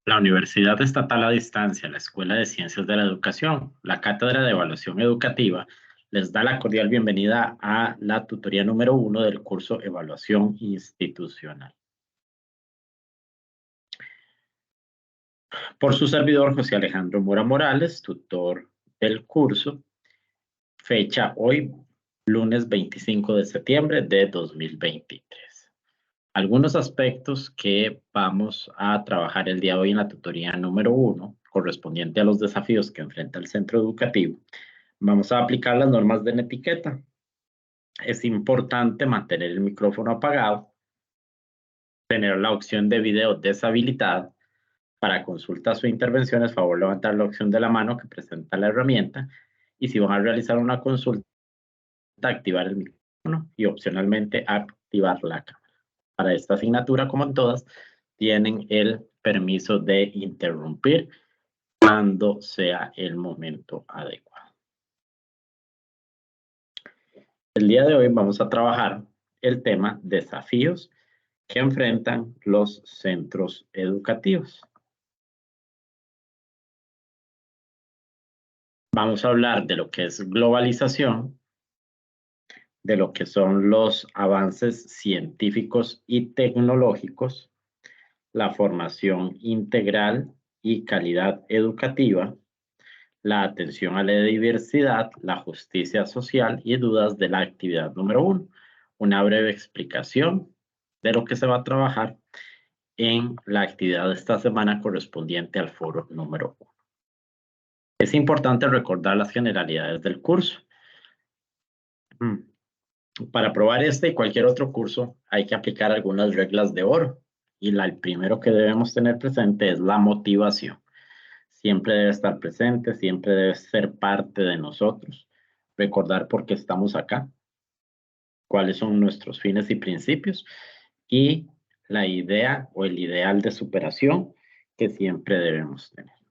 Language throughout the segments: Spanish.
La Universidad Estatal a Distancia, la Escuela de Ciencias de la Educación, la Cátedra de Evaluación Educativa, les da la cordial bienvenida a la tutoría número 1 del curso Evaluación Institucional. Por su servidor José Alejandro Mora Morales, tutor del curso, fecha hoy, lunes 25 de septiembre de 2023. Algunos aspectos que vamos a trabajar el día de hoy en la tutoría número 1, correspondiente a los desafíos que enfrenta el centro educativo. Vamos a aplicar las normas de etiqueta. Es importante mantener el micrófono apagado, tener la opción de video deshabilitada. Para consultas o intervenciones, favor levantar la opción de la mano que presenta la herramienta. Y si van a realizar una consulta, activar el micrófono y opcionalmente activar la cámara. Para esta asignatura, como en todas, tienen el permiso de interrumpir cuando sea el momento adecuado. El día de hoy vamos a trabajar el tema desafíos que enfrentan los centros educativos. Vamos a hablar de lo que es globalización, de lo que son los avances científicos y tecnológicos, la formación integral y calidad educativa, la atención a la diversidad, la justicia social y dudas de la actividad número 1. Una breve explicación de lo que se va a trabajar en la actividad de esta semana correspondiente al foro número 1. Es importante recordar las generalidades del curso. Para aprobar este y cualquier otro curso hay que aplicar algunas reglas de oro. Y el primero que debemos tener presente es la motivación. Siempre debe estar presente, siempre debe ser parte de nosotros. Recordar por qué estamos acá, cuáles son nuestros fines y principios y la idea o el ideal de superación que siempre debemos tener.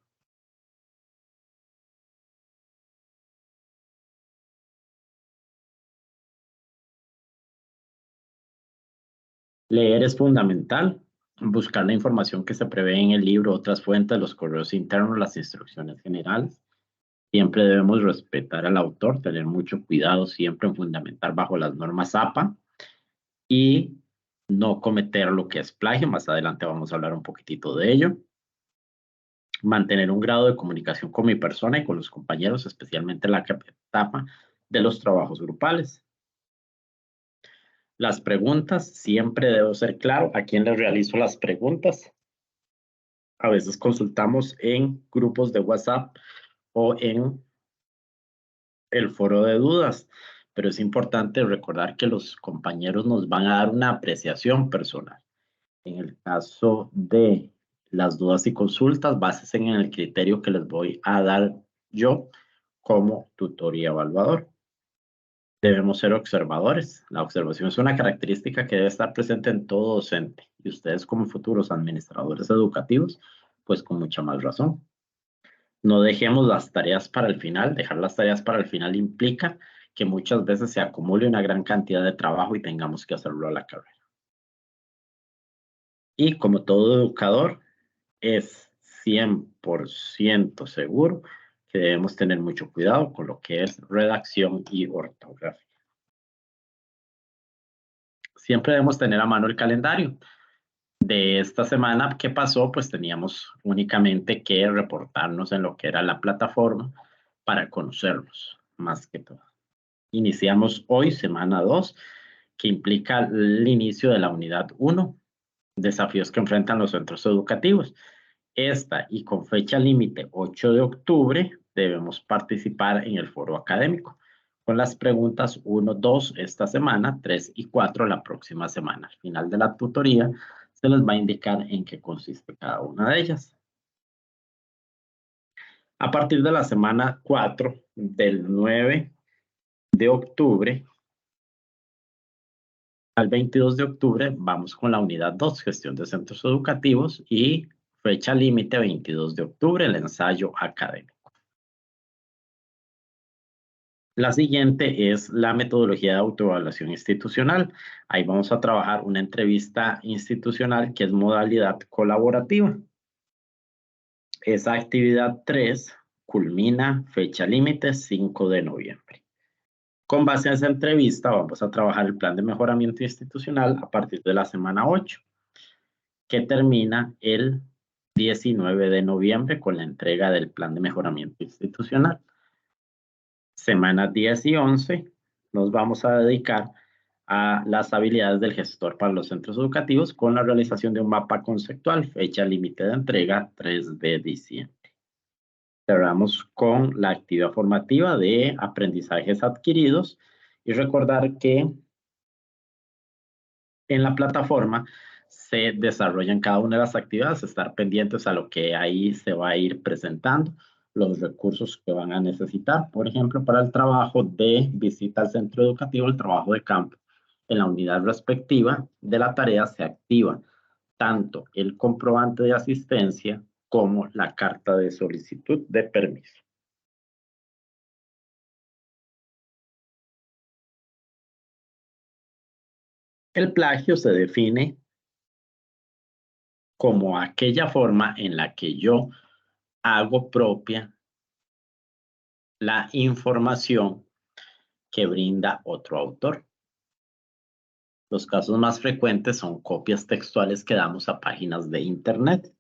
Leer es fundamental. Buscar la información que se prevé en el libro, otras fuentes, los correos internos, las instrucciones generales. Siempre debemos respetar al autor, tener mucho cuidado siempre en fundamentar bajo las normas APA y no cometer lo que es plagio. Más adelante vamos a hablar un poquitito de ello. Mantener un grado de comunicación con mi persona y con los compañeros, especialmente en la etapa de los trabajos grupales. Las preguntas, siempre debo ser claro a quién les realizo las preguntas. A veces consultamos en grupos de WhatsApp o en el foro de dudas, pero es importante recordar que los compañeros nos van a dar una apreciación personal. En el caso de las dudas y consultas, básense en el criterio que les voy a dar yo como tutor y evaluador. Debemos ser observadores. La observación es una característica que debe estar presente en todo docente y ustedes como futuros administradores educativos, pues con mucha más razón. No dejemos las tareas para el final. Dejar las tareas para el final implica que muchas veces se acumule una gran cantidad de trabajo y tengamos que hacerlo a la carrera. Y como todo educador, es 100% seguro que debemos tener mucho cuidado con lo que es redacción y ortografía. Siempre debemos tener a mano el calendario. De esta semana que pasó, pues teníamos únicamente que reportarnos en lo que era la plataforma para conocerlos, más que todo. Iniciamos hoy semana 2, que implica el inicio de la unidad 1, desafíos que enfrentan los centros educativos. Esta y con fecha límite 8 de octubre debemos participar en el foro académico con las preguntas 1, 2 esta semana, 3 y 4 la próxima semana. Al final de la tutoría se les va a indicar en qué consiste cada una de ellas. A partir de la semana 4 del 9 de octubre al 22 de octubre vamos con la unidad 2, gestión de centros educativos y fecha límite 22 de octubre, el ensayo académico. La siguiente es la metodología de autoevaluación institucional. Ahí vamos a trabajar una entrevista institucional que es modalidad colaborativa. Esa actividad 3 culmina fecha límite 5 de noviembre. Con base en esa entrevista vamos a trabajar el plan de mejoramiento institucional a partir de la semana 8, que termina el 19 de noviembre con la entrega del plan de mejoramiento institucional. Semanas 10 y 11 nos vamos a dedicar a las habilidades del gestor para los centros educativos con la realización de un mapa conceptual, fecha límite de entrega 3 de diciembre. Cerramos con la actividad formativa de aprendizajes adquiridos y recordar que en la plataforma se desarrollan cada una de las actividades, estar pendientes a lo que ahí se va a ir presentando, los recursos que van a necesitar, por ejemplo, para el trabajo de visita al centro educativo, el trabajo de campo. En la unidad respectiva de la tarea se activa tanto el comprobante de asistencia como la carta de solicitud de permiso. El plagio se define como aquella forma en la que yo hago propia la información que brinda otro autor. Los casos más frecuentes son copias textuales que damos a páginas de Internet.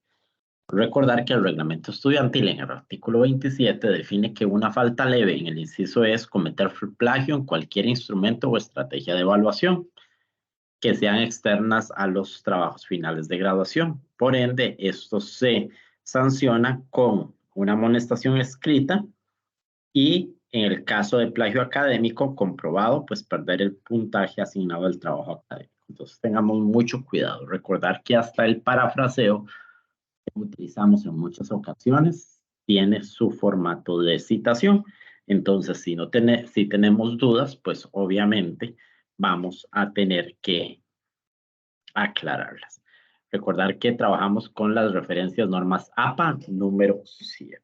Recordar que el reglamento estudiantil en el artículo 27 define que una falta leve en el inciso es cometer plagio en cualquier instrumento o estrategia de evaluación que sean externas a los trabajos finales de graduación. Por ende, esto se sanciona con una amonestación escrita y en el caso de plagio académico comprobado, pues perder el puntaje asignado al trabajo académico. Entonces tengamos mucho cuidado. Recordar que hasta el parafraseo que utilizamos en muchas ocasiones tiene su formato de citación. Entonces, si tenemos dudas, pues obviamente vamos a tener que aclararlas. Recordar que trabajamos con las referencias normas APA número 7.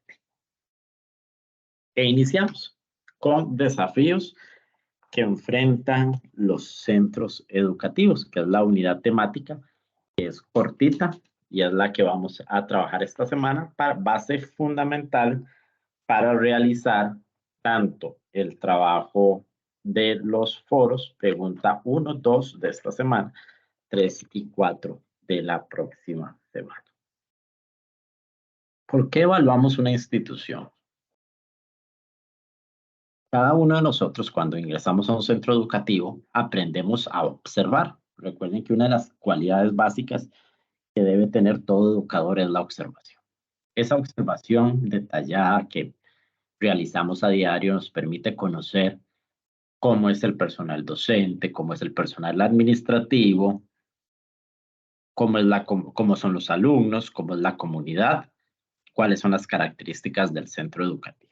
E iniciamos con desafíos que enfrentan los centros educativos, que es la unidad temática, que es cortita y es la que vamos a trabajar esta semana para base fundamental para realizar tanto el trabajo de los foros, pregunta 1, 2 de esta semana, 3 y 4 de la próxima semana. ¿Por qué evaluamos una institución? Cada uno de nosotros, cuando ingresamos a un centro educativo, aprendemos a observar. Recuerden que una de las cualidades básicas que debe tener todo educador es la observación. Esa observación detallada que realizamos a diario nos permite conocer cómo es el personal docente, cómo es el personal administrativo, cómo son los alumnos, cómo es la comunidad, cuáles son las características del centro educativo.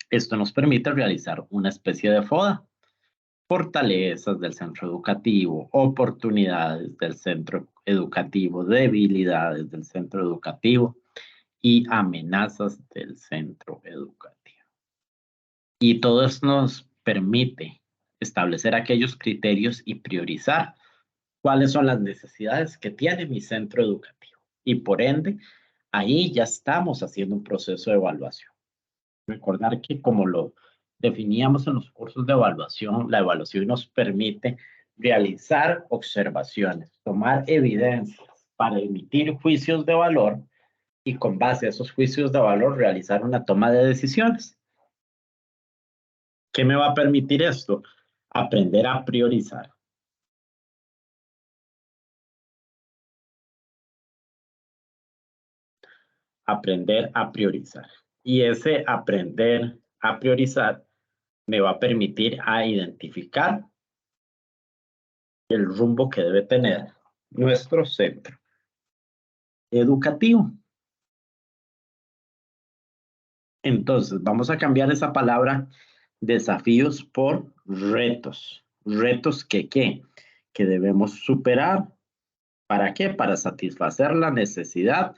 Esto nos permite realizar una especie de FODA, fortalezas del centro educativo, oportunidades del centro educativo, debilidades del centro educativo y amenazas del centro educativo. Y todo esto nos permite establecer aquellos criterios y priorizar cuáles son las necesidades que tiene mi centro educativo. Y por ende, ahí ya estamos haciendo un proceso de evaluación. Recordar que como lo definíamos en los cursos de evaluación, la evaluación nos permite realizar observaciones, tomar evidencias para emitir juicios de valor y con base a esos juicios de valor realizar una toma de decisiones. ¿Qué me va a permitir esto? Aprender a priorizar. Aprender a priorizar. Y ese aprender a priorizar me va a permitir a identificar el rumbo que debe tener nuestro centro educativo. Entonces, vamos a cambiar esa palabra desafíos por retos. Retos ¿qué? Que debemos superar. ¿Para qué? Para satisfacer la necesidad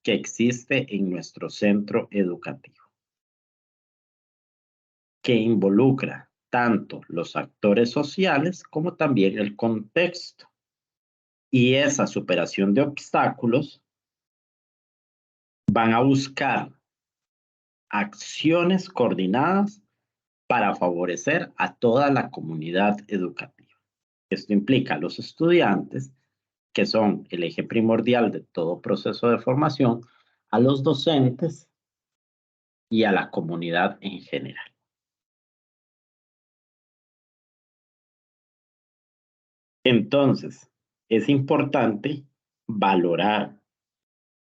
que existe en nuestro centro educativo, que involucra tanto los actores sociales como también el contexto. Y esa superación de obstáculos van a buscar acciones coordinadas para favorecer a toda la comunidad educativa. Esto implica a los estudiantes, que son el eje primordial de todo proceso de formación, a los docentes y a la comunidad en general. Entonces, es importante valorar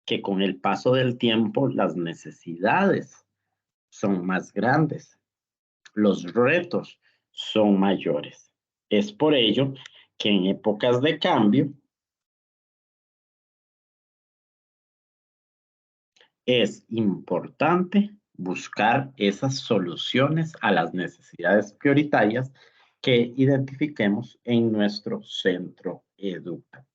que con el paso del tiempo las necesidades son más grandes, los retos son mayores. Es por ello que en épocas de cambio es importante buscar esas soluciones a las necesidades prioritarias que identifiquemos en nuestro centro educativo.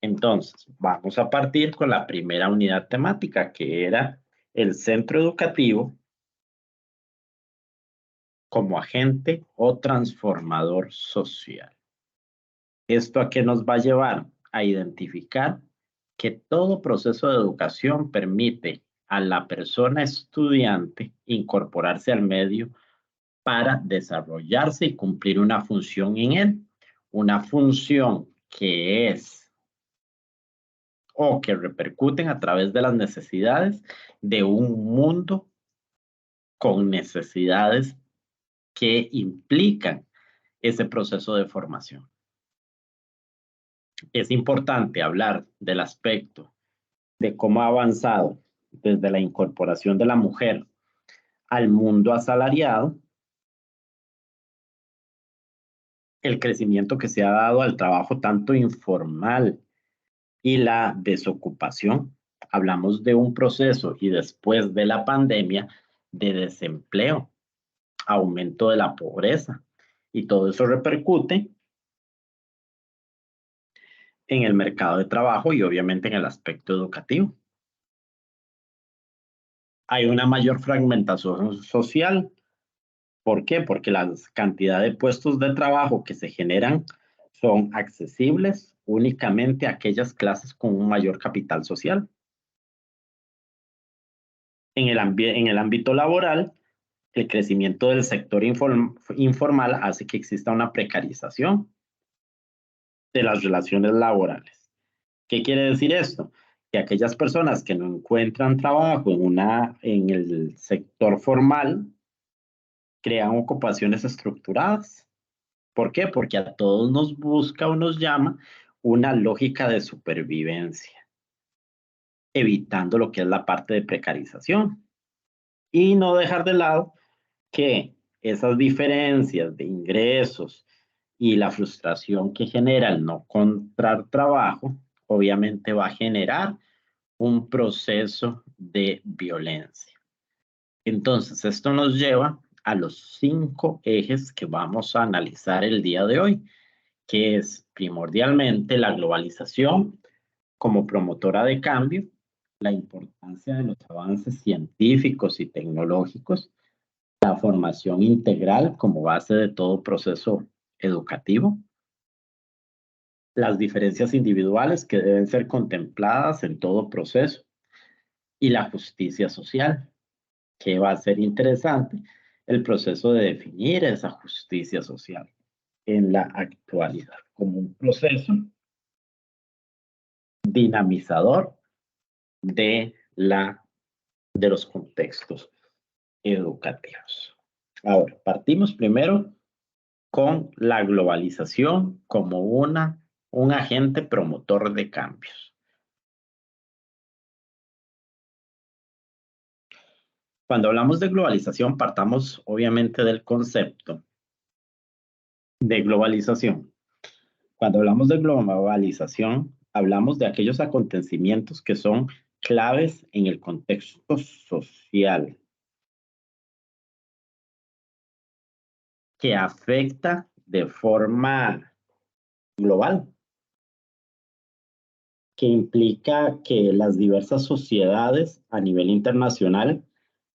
Entonces, vamos a partir con la primera unidad temática, que era el centro educativo como agente o transformador social. ¿Esto a qué nos va a llevar? A identificar que todo proceso de educación permite a la persona estudiante incorporarse al medio para desarrollarse y cumplir una función en él. Una función que es o que repercuten a través de las necesidades de un mundo con necesidades que implican ese proceso de formación. Es importante hablar del aspecto de cómo ha avanzado desde la incorporación de la mujer al mundo asalariado, el crecimiento que se ha dado al trabajo tanto informal y la desocupación. Hablamos de un proceso y después de la pandemia de desempleo, aumento de la pobreza, y todo eso repercute en el mercado de trabajo y obviamente en el aspecto educativo. Hay una mayor fragmentación social. ¿Por qué? Porque la cantidad de puestos de trabajo que se generan son accesibles únicamente a aquellas clases con un mayor capital social. En el ámbito laboral, el crecimiento del sector informal hace que exista una precarización de las relaciones laborales. ¿Qué quiere decir esto? Que aquellas personas que no encuentran trabajo en el sector formal crean ocupaciones estructuradas. ¿Por qué? Porque a todos nos busca o nos llama una lógica de supervivencia, evitando lo que es la parte de precarización. Y no dejar de lado que esas diferencias de ingresos y la frustración que genera el no encontrar trabajo, obviamente va a generar un proceso de violencia. Entonces, esto nos lleva a los 5 ejes que vamos a analizar el día de hoy, que es primordialmente la globalización como promotora de cambio, la importancia de los avances científicos y tecnológicos, la formación integral como base de todo proceso educativo, las diferencias individuales que deben ser contempladas en todo proceso y la justicia social, que va a ser interesante el proceso de definir esa justicia social en la actualidad como un proceso dinamizador de los contextos educativos. Ahora, partimos primero con la globalización como un agente promotor de cambios. Cuando hablamos de globalización, partamos obviamente del concepto de globalización. Cuando hablamos de globalización, hablamos de aquellos acontecimientos que son claves en el contexto social, que afecta de forma global, que implica que las diversas sociedades a nivel internacional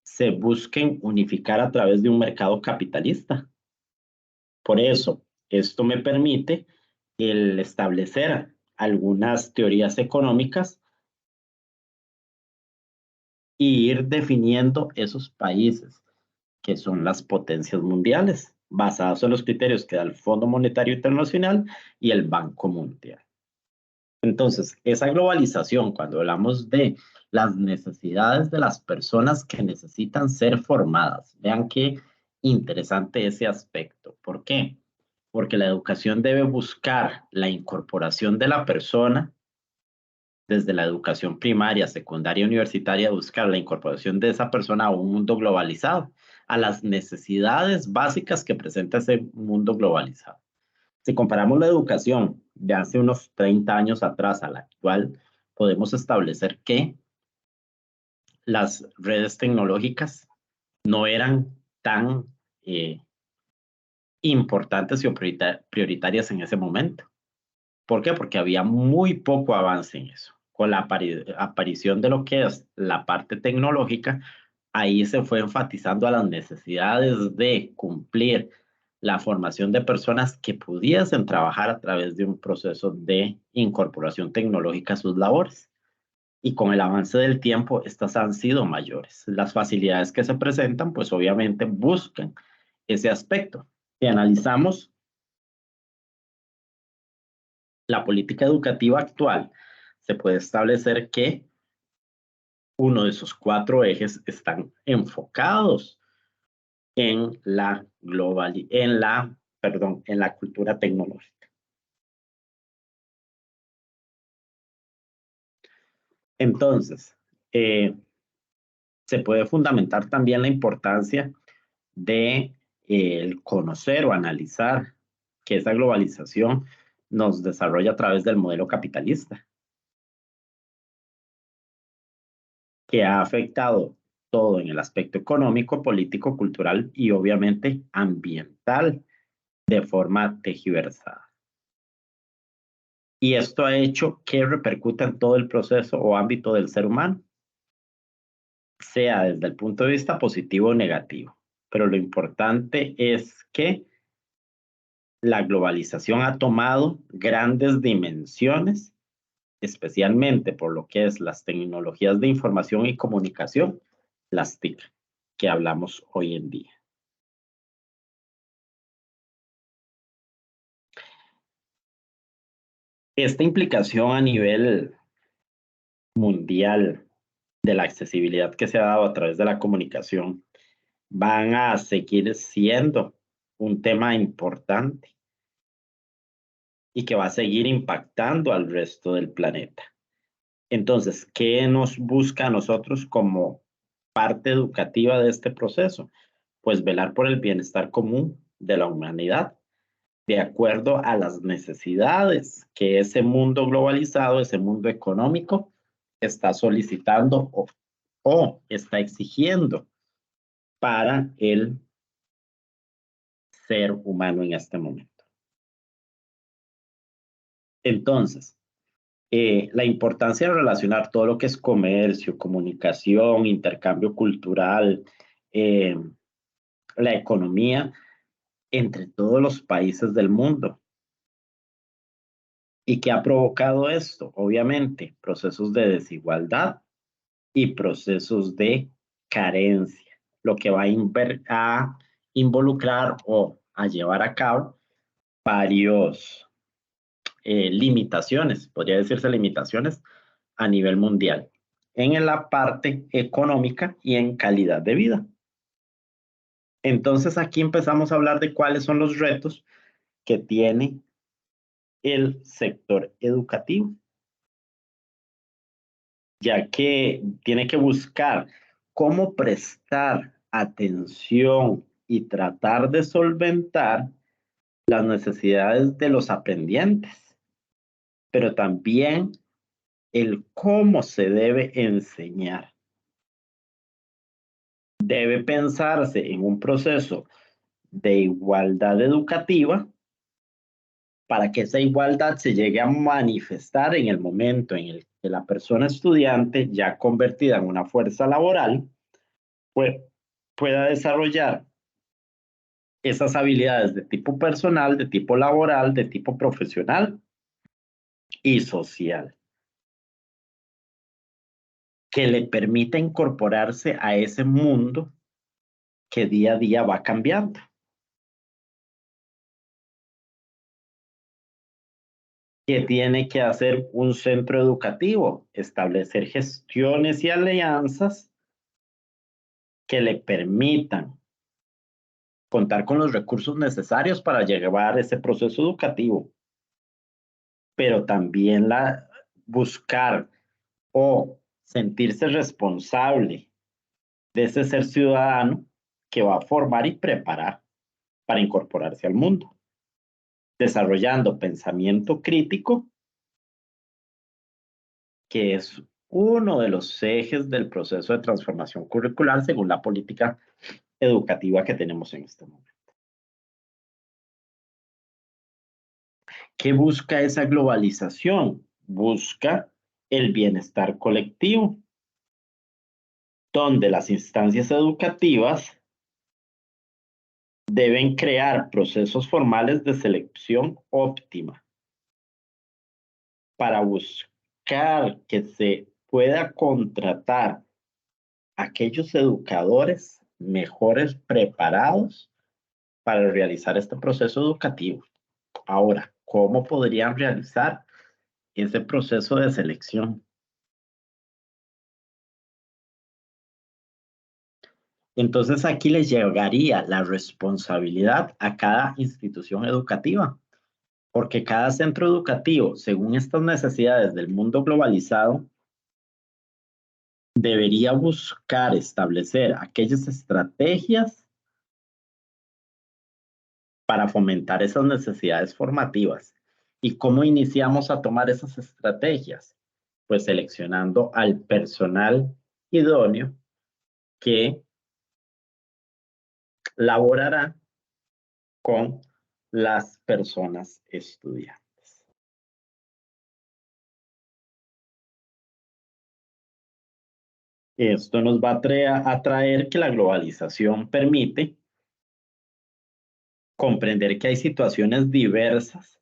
se busquen unificar a través de un mercado capitalista. Por eso, esto me permite el establecer algunas teorías económicas y ir definiendo esos países que son las potencias mundiales, basados en los criterios que da el Fondo Monetario Internacional y el Banco Mundial. Entonces, esa globalización, cuando hablamos de las necesidades de las personas que necesitan ser formadas, vean qué interesante ese aspecto. ¿Por qué? Porque la educación debe buscar la incorporación de la persona desde la educación primaria, secundaria, universitaria, buscar la incorporación de esa persona a un mundo globalizado, a las necesidades básicas que presenta ese mundo globalizado. Si comparamos la educación de hace unos 30 años atrás a la actual, podemos establecer que las redes tecnológicas no eran tan importantes y prioritarias en ese momento. ¿Por qué? Porque había muy poco avance en eso. Con la aparición de lo que es la parte tecnológica, ahí se fue enfatizando a las necesidades de cumplir la formación de personas que pudiesen trabajar a través de un proceso de incorporación tecnológica a sus labores. Y con el avance del tiempo, estas han sido mayores. Las facilidades que se presentan, pues obviamente buscan ese aspecto. Si analizamos la política educativa actual, se puede establecer que uno de esos cuatro ejes están enfocados en la en la cultura tecnológica. Entonces, se puede fundamentar también la importancia de el conocer o analizar que esa globalización nos desarrolla a través del modelo capitalista, que ha afectado todo en el aspecto económico, político, cultural y obviamente ambiental de forma tergiversada. Y esto ha hecho que repercuta en todo el proceso o ámbito del ser humano, sea desde el punto de vista positivo o negativo. Pero lo importante es que la globalización ha tomado grandes dimensiones, especialmente por lo que es las tecnologías de información y comunicación, las TIC, que hablamos hoy en día. Esta implicación a nivel mundial de la accesibilidad que se ha dado a través de la comunicación van a seguir siendo un tema importante y que va a seguir impactando al resto del planeta. Entonces, ¿qué nos busca a nosotros como parte educativa de este proceso? Pues velar por el bienestar común de la humanidad, de acuerdo a las necesidades que ese mundo globalizado, ese mundo económico, está solicitando o está exigiendo para el ser humano en este momento. Entonces, la importancia de relacionar todo lo que es comercio, comunicación, intercambio cultural, eh, la economía entre todos los países del mundo. ¿Y qué ha provocado esto? Obviamente, procesos de desigualdad y procesos de carencia, lo que va a involucrar o a llevar a cabo varios limitaciones, podría decirse limitaciones a nivel mundial, en la parte económica y en calidad de vida. Entonces aquí empezamos a hablar de cuáles son los retos que tiene el sector educativo, ya que tiene que buscar cómo prestar atención y tratar de solventar las necesidades de los aprendientes, pero también el cómo se debe enseñar. Debe pensarse en un proceso de igualdad educativa para que esa igualdad se llegue a manifestar en el momento en el que la persona estudiante, ya convertida en una fuerza laboral, pues, pueda desarrollar esas habilidades de tipo personal, de tipo laboral, de tipo profesional, y social que le permita incorporarse a ese mundo que día a día va cambiando. ¿Qué tiene que hacer un centro educativo? Establecer gestiones y alianzas que le permitan contar con los recursos necesarios para llevar ese proceso educativo, pero también buscar o sentirse responsable de ese ser ciudadano que va a formar y preparar para incorporarse al mundo, desarrollando pensamiento crítico, que es uno de los ejes del proceso de transformación curricular según la política educativa que tenemos en este momento. ¿Qué busca esa globalización? Busca el bienestar colectivo, donde las instancias educativas deben crear procesos formales de selección óptima para buscar que se pueda contratar aquellos educadores mejores preparados para realizar este proceso educativo. Ahora, ¿cómo podrían realizar ese proceso de selección? Entonces aquí les llegaría la responsabilidad a cada institución educativa, porque cada centro educativo, según estas necesidades del mundo globalizado, debería buscar establecer aquellas estrategias para fomentar esas necesidades formativas. ¿Y cómo iniciamos a tomar esas estrategias? Pues seleccionando al personal idóneo que laborará con las personas estudiantes. Esto nos va a traer que la globalización permite comprender que hay situaciones diversas,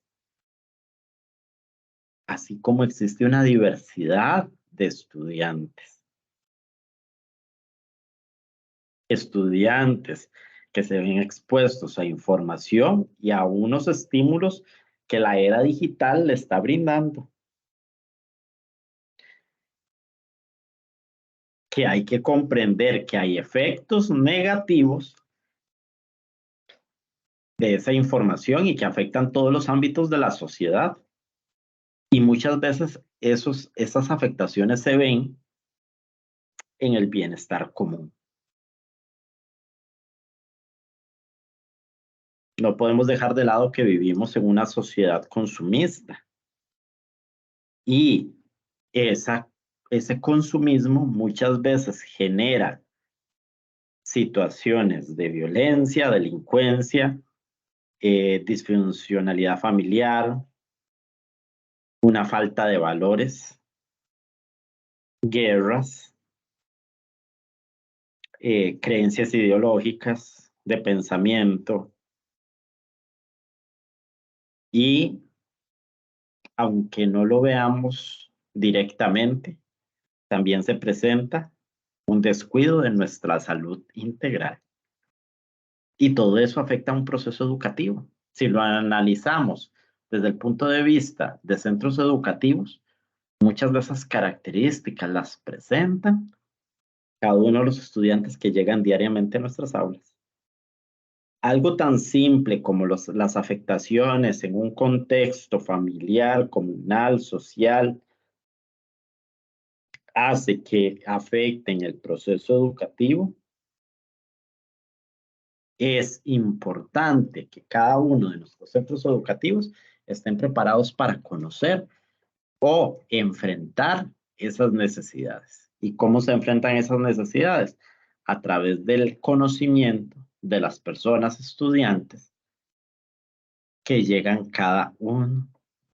así como existe una diversidad de estudiantes. Estudiantes que se ven expuestos a información y a unos estímulos que la era digital le está brindando. Que hay que comprender que hay efectos negativos de esa información y que afectan todos los ámbitos de la sociedad. Y muchas veces esas afectaciones se ven en el bienestar común. No podemos dejar de lado que vivimos en una sociedad consumista y ese consumismo muchas veces genera situaciones de violencia, delincuencia, disfuncionalidad familiar, una falta de valores, guerras, creencias ideológicas, de pensamiento y aunque no lo veamos directamente, también se presenta un descuido de nuestra salud integral. Y todo eso afecta a un proceso educativo. Si lo analizamos desde el punto de vista de centros educativos, muchas de esas características las presentan cada uno de los estudiantes que llegan diariamente a nuestras aulas. Algo tan simple como las afectaciones en un contexto familiar, comunal, social, hace que afecten el proceso educativo. Es importante que cada uno de nuestros centros educativos estén preparados para conocer o enfrentar esas necesidades. ¿Y cómo se enfrentan esas necesidades? A través del conocimiento de las personas estudiantes que llegan cada uno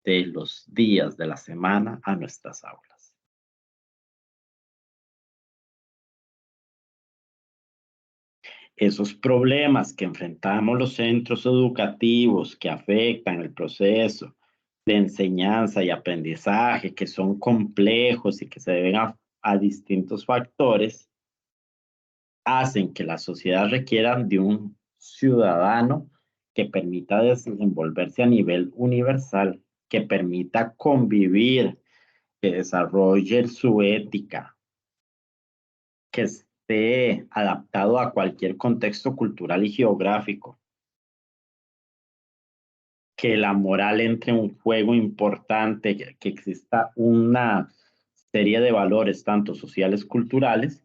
de los días de la semana a nuestras aulas. Esos problemas que enfrentamos los centros educativos que afectan el proceso de enseñanza y aprendizaje que son complejos y que se deben a distintos factores, hacen que la sociedad requiera de un ciudadano que permita desenvolverse a nivel universal, que permita convivir, que desarrolle su ética, que esté adaptado a cualquier contexto cultural y geográfico, que la moral entre en un juego importante, que exista una serie de valores, tanto sociales, culturales,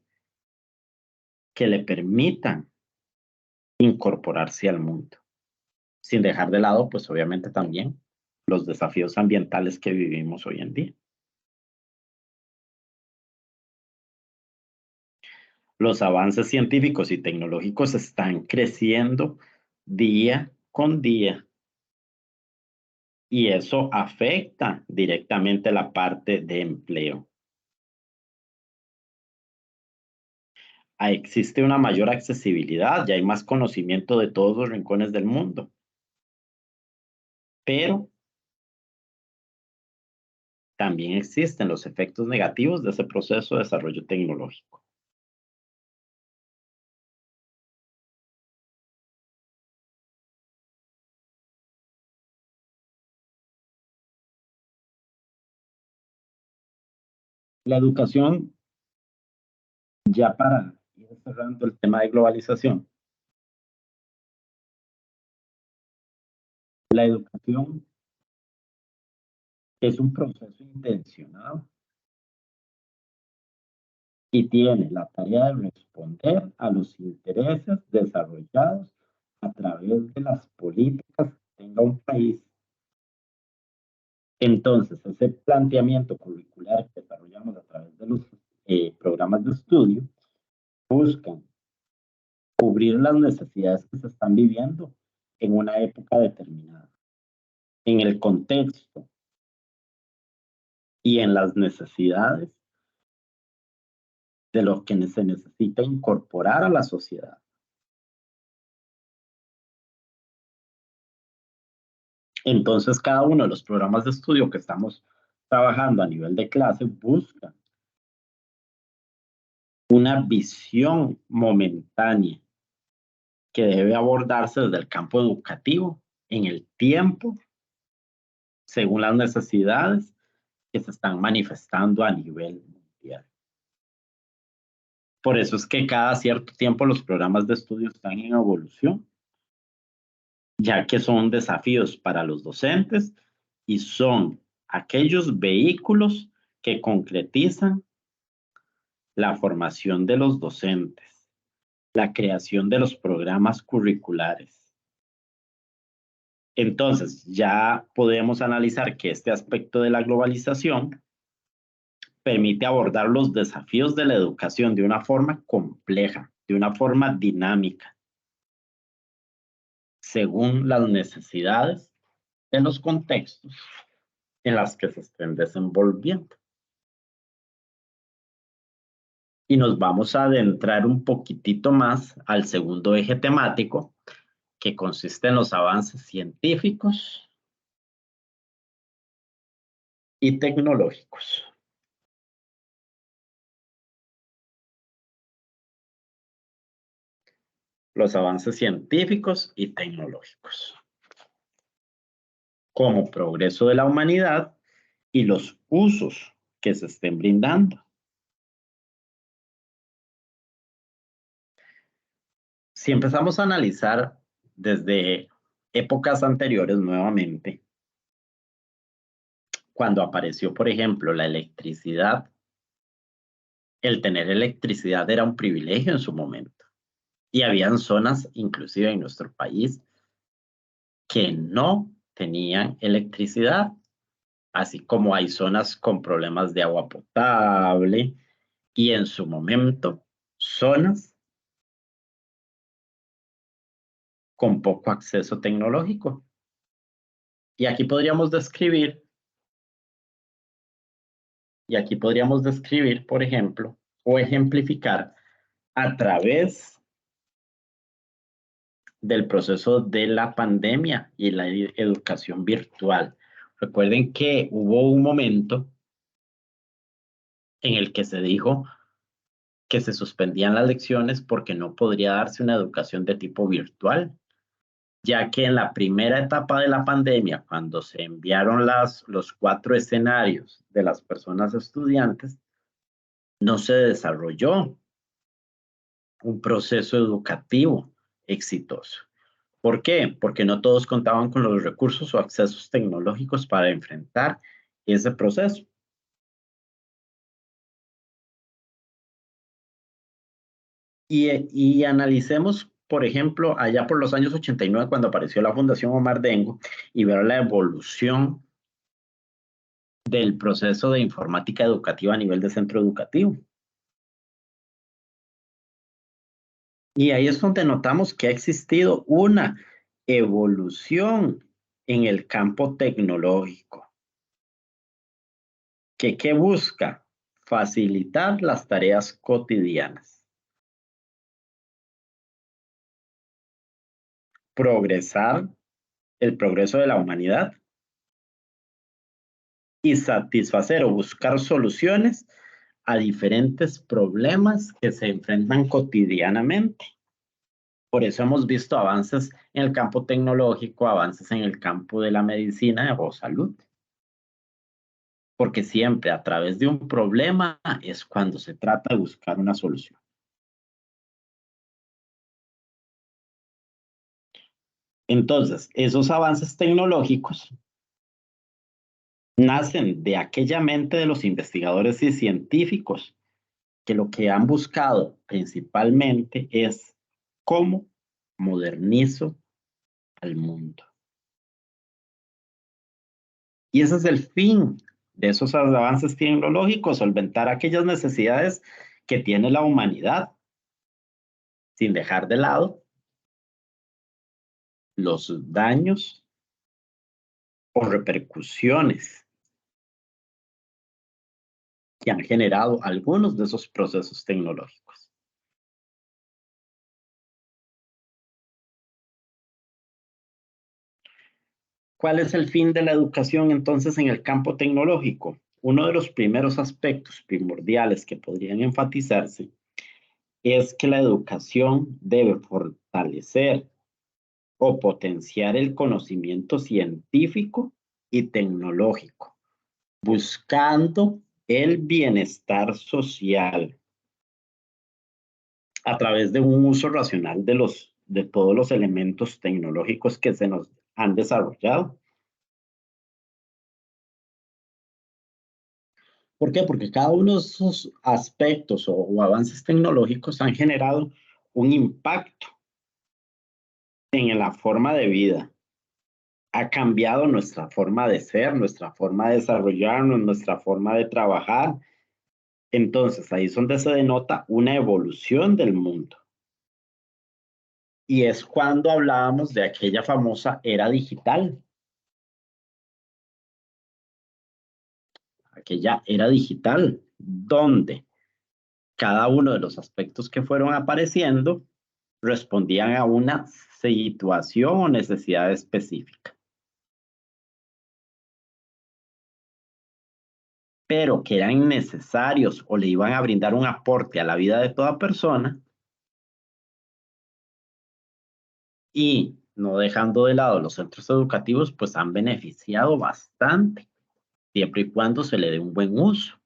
que le permitan incorporarse al mundo, sin dejar de lado, pues obviamente también los desafíos ambientales que vivimos hoy en día. Los avances científicos y tecnológicos están creciendo día con día y eso afecta directamente la parte de empleo. Existe una mayor accesibilidad, ya hay más conocimiento de todos los rincones del mundo, pero también existen los efectos negativos de ese proceso de desarrollo tecnológico. La educación, ya para ir cerrando el tema de globalización, la educación es un proceso intencionado y tiene la tarea de responder a los intereses desarrollados a través de las políticas que tenga un país. Entonces, ese planteamiento curricular que desarrollamos a través de los programas de estudio buscan cubrir las necesidades que se están viviendo en una época determinada, en el contexto y en las necesidades de lo que se necesita incorporar a la sociedad. Entonces, cada uno de los programas de estudio que estamos trabajando a nivel de clase busca una visión momentánea que debe abordarse desde el campo educativo, en el tiempo, según las necesidades que se están manifestando a nivel mundial. Por eso es que cada cierto tiempo los programas de estudio están en evolución, ya que son desafíos para los docentes y son aquellos vehículos que concretizan la formación de los docentes, la creación de los programas curriculares. Entonces, ya podemos analizar que este aspecto de la globalización permite abordar los desafíos de la educación de una forma compleja, de una forma dinámica, según las necesidades de los contextos en los que se estén desenvolviendo. Y nos vamos a adentrar un poquitito más al segundo eje temático, que consiste en los avances científicos y tecnológicos. Los avances científicos y tecnológicos, como progreso de la humanidad y los usos que se estén brindando. Si empezamos a analizar desde épocas anteriores nuevamente, cuando apareció, por ejemplo, la electricidad, el tener electricidad era un privilegio en su momento. Y habían zonas, inclusive en nuestro país, que no tenían electricidad, así como hay zonas con problemas de agua potable y en su momento zonas con poco acceso tecnológico. Y aquí podríamos describir, por ejemplo, o ejemplificar a través del proceso de la pandemia y la educación virtual. Recuerden que hubo un momento en el que se dijo que se suspendían las lecciones porque no podría darse una educación de tipo virtual, ya que en la primera etapa de la pandemia, cuando se enviaron los 4 escenarios de las personas estudiantes, no se desarrolló un proceso educativo exitoso. ¿Por qué? Porque no todos contaban con los recursos o accesos tecnológicos para enfrentar ese proceso. Y analicemos, por ejemplo, allá por los años 89, cuando apareció la Fundación Omar Dengo, y ver la evolución del proceso de informática educativa a nivel de centro educativo. Y ahí es donde notamos que ha existido una evolución en el campo tecnológico, que busca facilitar las tareas cotidianas, progresar el progreso de la humanidad y satisfacer o buscar soluciones a diferentes problemas que se enfrentan cotidianamente. Por eso hemos visto avances en el campo tecnológico, avances en el campo de la medicina o salud. Porque siempre a través de un problema es cuando se trata de buscar una solución. Entonces, esos avances tecnológicos nacen de aquella mente de los investigadores y científicos que lo que han buscado principalmente es cómo modernizo al mundo. Y ese es el fin de esos avances tecnológicos, solventar aquellas necesidades que tiene la humanidad, sin dejar de lado los daños o repercusiones que han generado algunos de esos procesos tecnológicos. ¿Cuál es el fin de la educación entonces en el campo tecnológico? Uno de los primeros aspectos primordiales que podrían enfatizarse es que la educación debe fortalecer o potenciar el conocimiento científico y tecnológico, buscando el bienestar social a través de un uso racional de todos los elementos tecnológicos que se nos han desarrollado. ¿Por qué? Porque cada uno de esos aspectos o avances tecnológicos han generado un impacto en la forma de vida. Ha cambiado nuestra forma de ser, nuestra forma de desarrollarnos, nuestra forma de trabajar. Entonces, ahí es donde se denota una evolución del mundo. Y es cuando hablábamos de aquella famosa era digital. Aquella era digital, donde cada uno de los aspectos que fueron apareciendo respondían a una situación o necesidad específica, pero que eran necesarios o le iban a brindar un aporte a la vida de toda persona y no dejando de lado los centros educativos, pues han beneficiado bastante, siempre y cuando se le dé un buen uso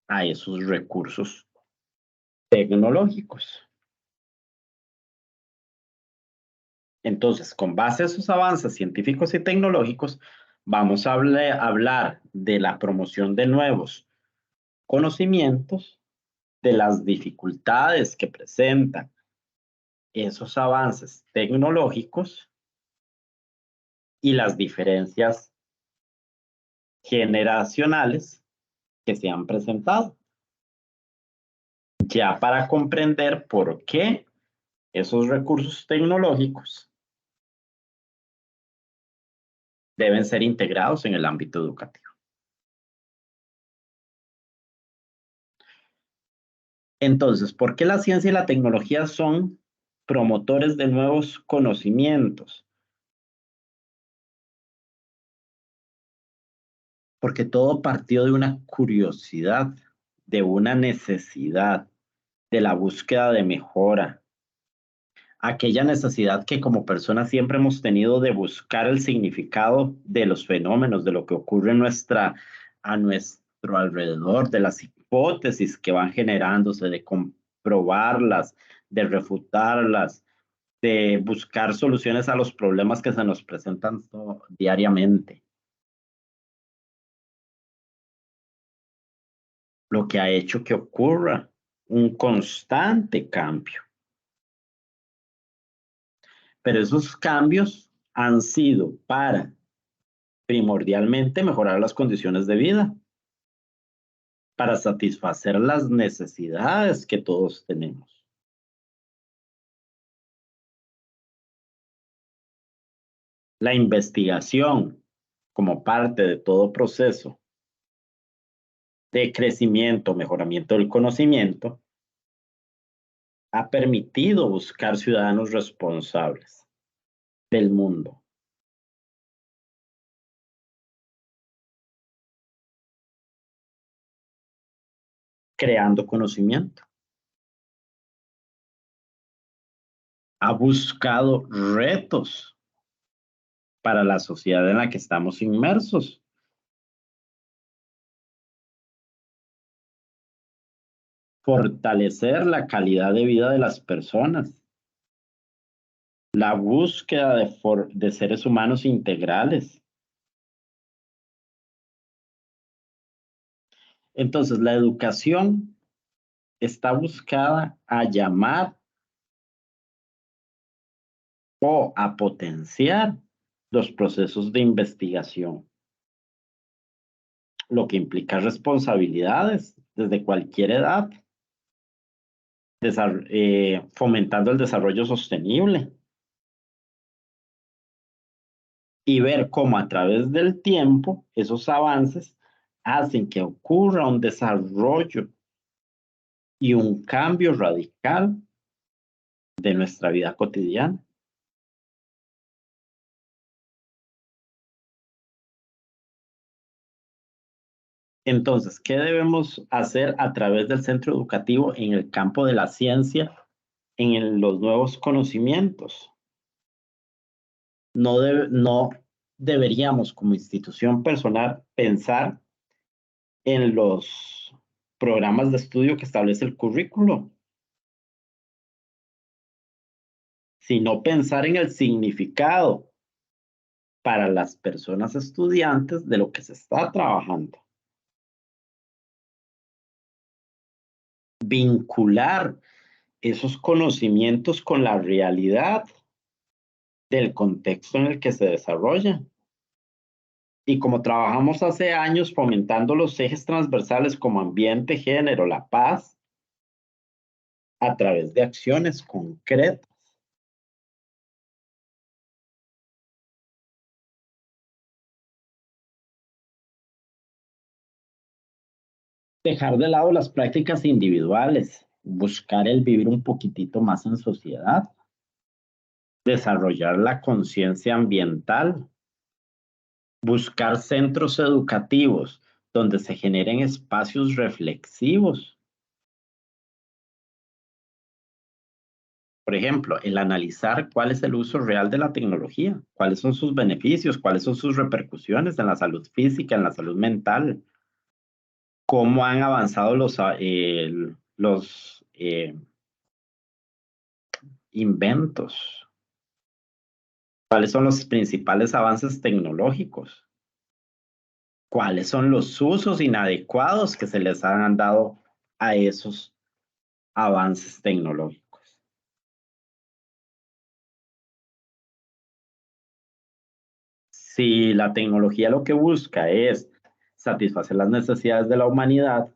a esos recursos tecnológicos. Entonces, con base a esos avances científicos y tecnológicos, vamos a hablar de la promoción de nuevos conocimientos, de las dificultades que presentan esos avances tecnológicos y las diferencias generacionales que se han presentado, ya para comprender por qué esos recursos tecnológicos deben ser integrados en el ámbito educativo. Entonces, ¿por qué la ciencia y la tecnología son promotores de nuevos conocimientos? porque todo partió de una curiosidad, de una necesidad, de la búsqueda de mejora, aquella necesidad que como personas siempre hemos tenido de buscar el significado de los fenómenos, de lo que ocurre a nuestro alrededor, de las hipótesis que van generándose, de comprobarlas, de refutarlas, de buscar soluciones a los problemas que se nos presentan diariamente. Lo que ha hecho que ocurra un constante cambio. Pero esos cambios han sido para primordialmente mejorar las condiciones de vida, para satisfacer las necesidades que todos tenemos. La investigación, como parte de todo proceso de crecimiento, mejoramiento del conocimiento, ha permitido buscar ciudadanos responsables del mundo. Creando conocimiento. Ha buscado retos para la sociedad en la que estamos inmersos. Fortalecer la calidad de vida de las personas. La búsqueda de seres humanos integrales. Entonces, la educación está buscada a llamar o a potenciar los procesos de investigación, lo que implica responsabilidades desde cualquier edad, fomentando el desarrollo sostenible y ver cómo a través del tiempo esos avances hacen que ocurra un desarrollo y un cambio radical de nuestra vida cotidiana. Entonces, ¿qué debemos hacer a través del centro educativo en el campo de la ciencia, en los nuevos conocimientos? No deberíamos como institución personal pensar en los programas de estudio que establece el currículo, sino pensar en el significado para las personas estudiantes de lo que se está trabajando. Vincular esos conocimientos con la realidad del contexto en el que se desarrolla. Y como trabajamos hace años fomentando los ejes transversales como ambiente, género, la paz, a través de acciones concretas. Dejar de lado las prácticas individuales, buscar el vivir un poquitito más en sociedad, desarrollar la conciencia ambiental, buscar centros educativos donde se generen espacios reflexivos. Por ejemplo, el analizar cuál es el uso real de la tecnología, cuáles son sus beneficios, cuáles son sus repercusiones en la salud física, en la salud mental, cómo han avanzado los inventos, cuáles son los principales avances tecnológicos, cuáles son los usos inadecuados que se les han dado a esos avances tecnológicos. Si la tecnología lo que busca es satisfacer las necesidades de la humanidad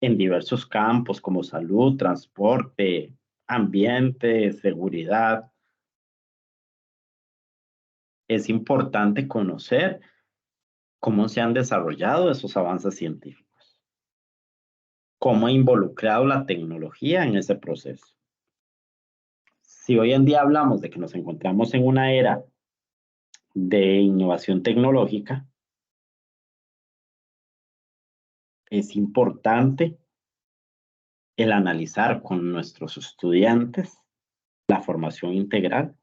en diversos campos como salud, transporte, ambiente, seguridad, es importante conocer cómo se han desarrollado esos avances científicos, cómo ha involucrado la tecnología en ese proceso. Si hoy en día hablamos de que nos encontramos en una era de innovación tecnológica, es importante el analizar con nuestros estudiantes la formación integral,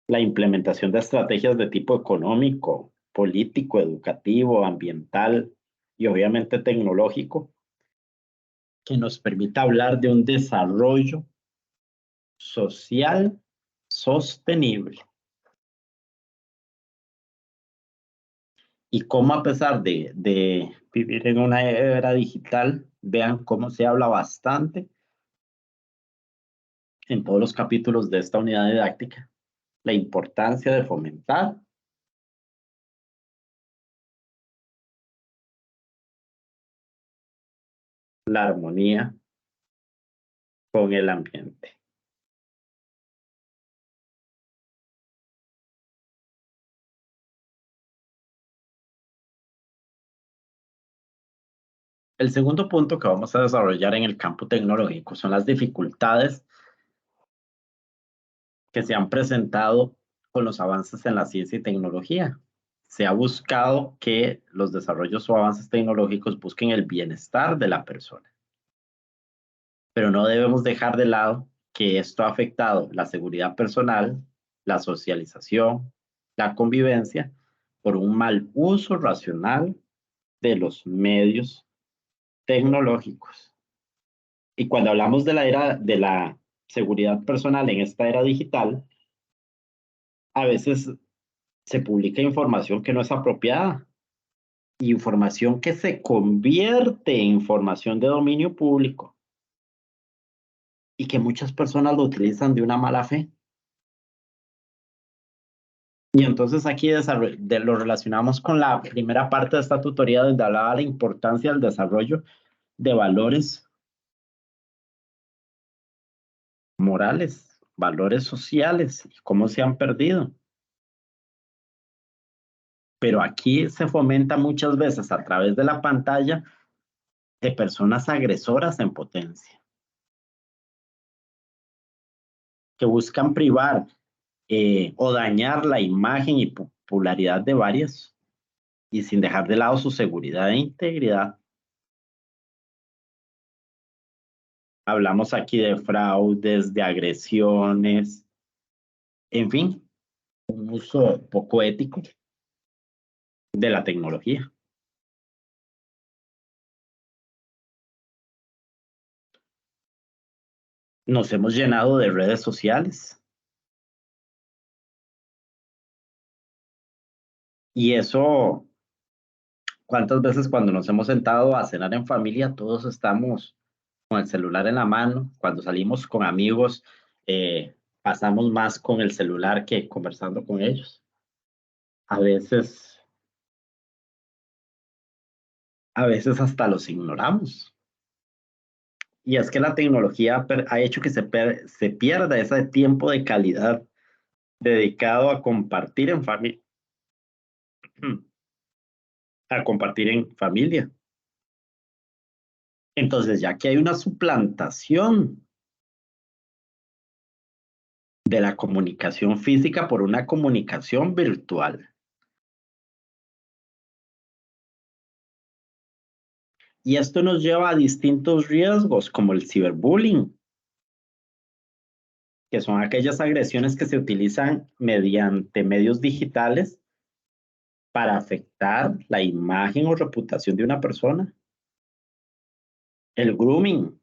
la implementación de estrategias de tipo económico, político, educativo, ambiental y obviamente tecnológico, que nos permita hablar de un desarrollo social sostenible. Y cómo a pesar de vivir en una era digital, vean cómo se habla bastante en todos los capítulos de esta unidad didáctica, la importancia de fomentar la armonía con el ambiente. El segundo punto que vamos a desarrollar en el campo tecnológico son las dificultades que se han presentado con los avances en la ciencia y tecnología. Se ha buscado que los desarrollos o avances tecnológicos busquen el bienestar de la persona, pero no debemos dejar de lado que esto ha afectado la seguridad personal, la socialización, la convivencia, por un mal uso racional de los medios tecnológicos. Y cuando hablamos de la era de la seguridad personal en esta era digital, a veces se publica información que no es apropiada, información que se convierte en información de dominio público y que muchas personas lo utilizan de una mala fe. Y entonces aquí lo relacionamos con la primera parte de esta tutoría donde hablaba de la importancia del desarrollo de valores morales, valores sociales y cómo se han perdido. Pero aquí se fomenta muchas veces a través de la pantalla de personas agresoras en potencia, que buscan privar o dañar la imagen y popularidad de varias y sin dejar de lado su seguridad e integridad. Hablamos aquí de fraudes, de agresiones, en fin, un uso poco ético de la tecnología. Nos hemos llenado de redes sociales y eso, ¿cuántas veces cuando nos hemos sentado a cenar en familia, todos estamos con el celular en la mano? Cuando salimos con amigos, pasamos más con el celular que conversando con ellos. A veces, a veces hasta los ignoramos. Y es que la tecnología ha hecho que se pierda ese tiempo de calidad dedicado a compartir en familia, a compartir en familia. Entonces, ya que hay una suplantación de la comunicación física por una comunicación virtual. Y esto nos lleva a distintos riesgos, como el ciberbullying, que son aquellas agresiones que se utilizan mediante medios digitales para afectar la imagen o reputación de una persona. El grooming,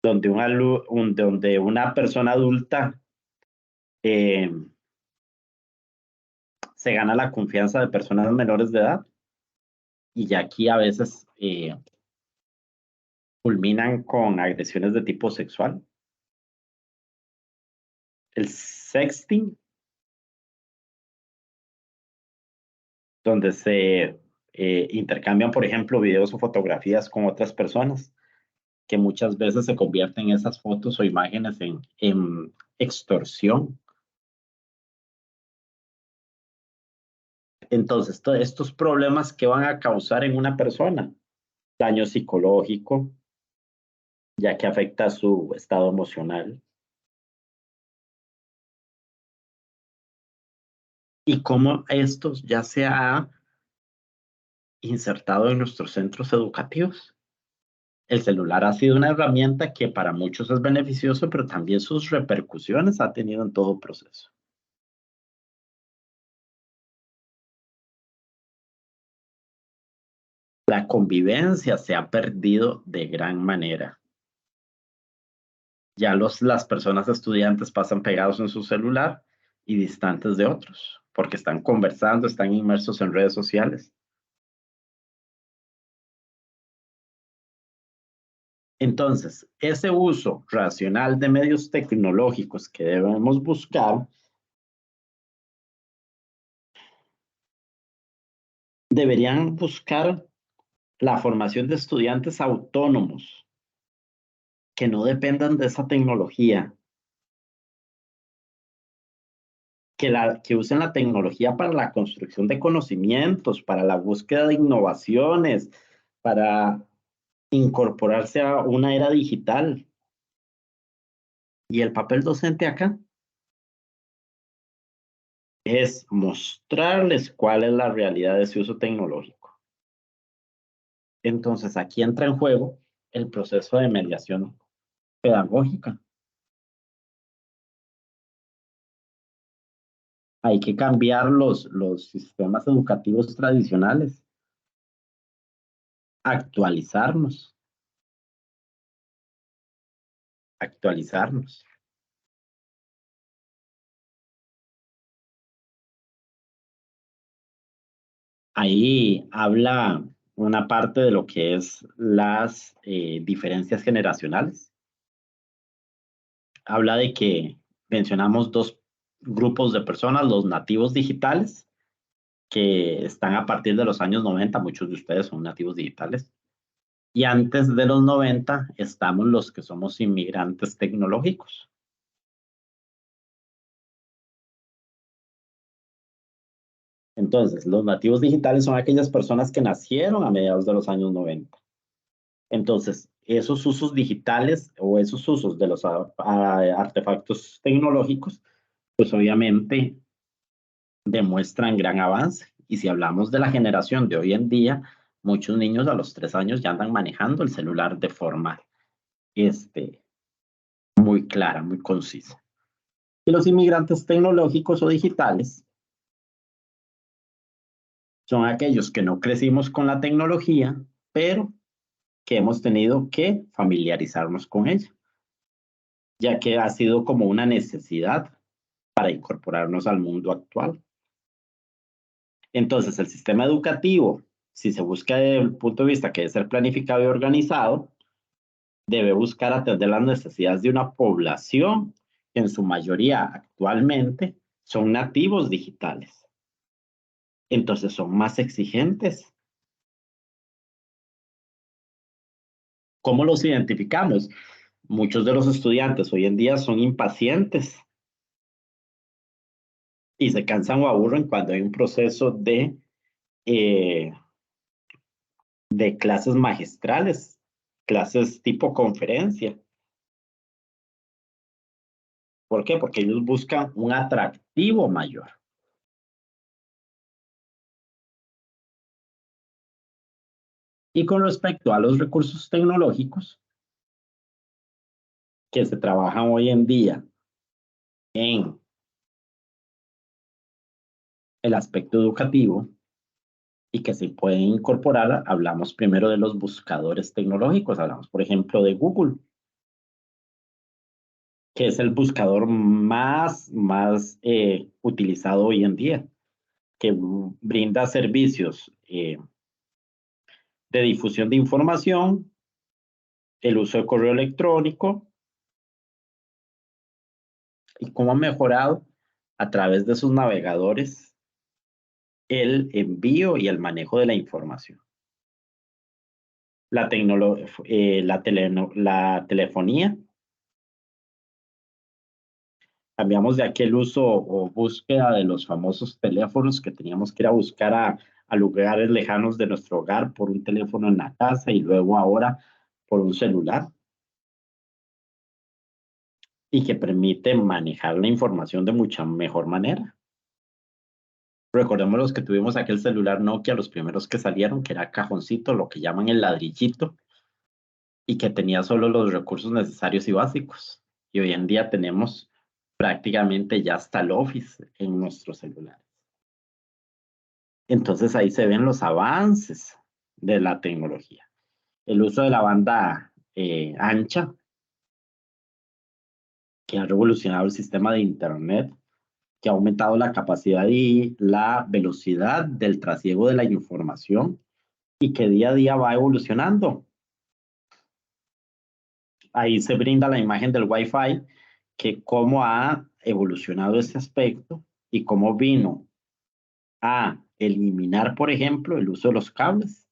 donde una persona adulta eh, se gana la confianza de personas menores de edad. Y ya aquí a veces culminan con agresiones de tipo sexual. El sexting, donde se intercambian, por ejemplo, videos o fotografías con otras personas, que muchas veces se convierten esas fotos o imágenes en extorsión. Entonces, todos estos problemas que van a causar en una persona, daño psicológico, ya que afecta su estado emocional, y cómo esto ya se ha insertado en nuestros centros educativos. El celular ha sido una herramienta que para muchos es beneficioso, pero también sus repercusiones ha tenido en todo proceso. La convivencia se ha perdido de gran manera. Ya las personas estudiantes pasan pegados en su celular y distantes de otros, porque están conversando, están inmersos en redes sociales. Entonces, ese uso racional de medios tecnológicos que debemos buscar, deberían buscar la formación de estudiantes autónomos que no dependan de esa tecnología, que usen la tecnología para la construcción de conocimientos, para la búsqueda de innovaciones, para incorporarse a una era digital. Y el papel docente acá es mostrarles cuál es la realidad de ese uso tecnológico. Entonces, aquí entra en juego el proceso de mediación pedagógica. Hay que cambiar los sistemas educativos tradicionales, actualizarnos, actualizarnos. Ahí habla una parte de lo que es las diferencias generacionales. Habla de que mencionamos dos grupos de personas, los nativos digitales, que están a partir de los años 90, muchos de ustedes son nativos digitales, y antes de los 90 estamos los que somos inmigrantes tecnológicos. Entonces, los nativos digitales son aquellas personas que nacieron a mediados de los años 90. Entonces, esos usos digitales o esos usos de los artefactos tecnológicos, pues obviamente demuestran gran avance. Y si hablamos de la generación de hoy en día, muchos niños a los 3 años ya andan manejando el celular de forma muy clara, muy concisa. Y los inmigrantes tecnológicos o digitales son aquellos que no crecimos con la tecnología, pero que hemos tenido que familiarizarnos con ella, ya que ha sido como una necesidad para incorporarnos al mundo actual. Entonces, el sistema educativo, si se busca desde el punto de vista que debe ser planificado y organizado, debe buscar atender las necesidades de una población que en su mayoría actualmente son nativos digitales. Entonces son más exigentes. ¿Cómo los identificamos? Muchos de los estudiantes hoy en día son impacientes y se cansan o aburren cuando hay un proceso eh, de clases magistrales, clases tipo conferencia. ¿Por qué? Porque ellos buscan un atractivo mayor. Y con respecto a los recursos tecnológicos que se trabajan hoy en día en el aspecto educativo y que se pueden incorporar, hablamos primero de los buscadores tecnológicos, hablamos por ejemplo de Google, que es el buscador más utilizado hoy en día, que brinda servicios de difusión de información, el uso de correo electrónico y cómo ha mejorado a través de sus navegadores el envío y el manejo de la información. La telefonía, cambiamos de aquel uso o búsqueda de los famosos teléfonos que teníamos que ir a buscar a lugares lejanos de nuestro hogar por un teléfono en la casa y luego ahora por un celular y que permite manejar la información de mucha mejor manera. Recordemos los que tuvimos aquel celular Nokia, los primeros que salieron, que era cajoncito, lo que llaman el ladrillito, y que tenía solo los recursos necesarios y básicos. Y hoy en día tenemos prácticamente ya hasta el Office en nuestros celulares. Entonces ahí se ven los avances de la tecnología. El uso de la banda ancha, que ha revolucionado el sistema de Internet, que ha aumentado la capacidad y la velocidad del trasiego de la información y que día a día va evolucionando. Ahí se brinda la imagen del Wi-Fi, que cómo ha evolucionado ese aspecto y cómo vino a eliminar, por ejemplo, el uso de los cables,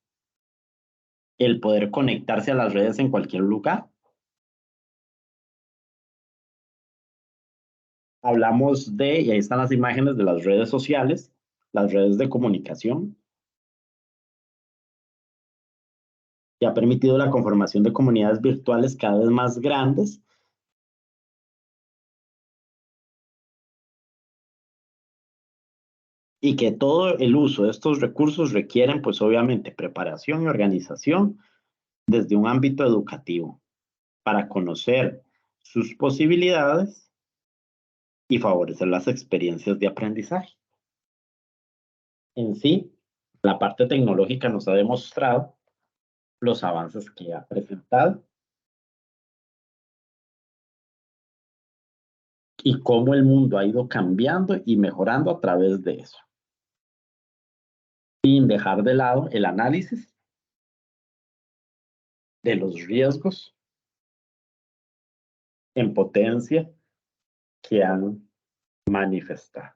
el poder conectarse a las redes en cualquier lugar. Hablamos de, y ahí están las imágenes de las redes sociales, las redes de comunicación, que ha permitido la conformación de comunidades virtuales cada vez más grandes y que todo el uso de estos recursos requieren, pues obviamente, preparación y organización desde un ámbito educativo para conocer sus posibilidades y favorecer las experiencias de aprendizaje. En sí, la parte tecnológica nos ha demostrado los avances que ha presentado y cómo el mundo ha ido cambiando y mejorando a través de eso, sin dejar de lado el análisis de los riesgos en potencia que han manifestado.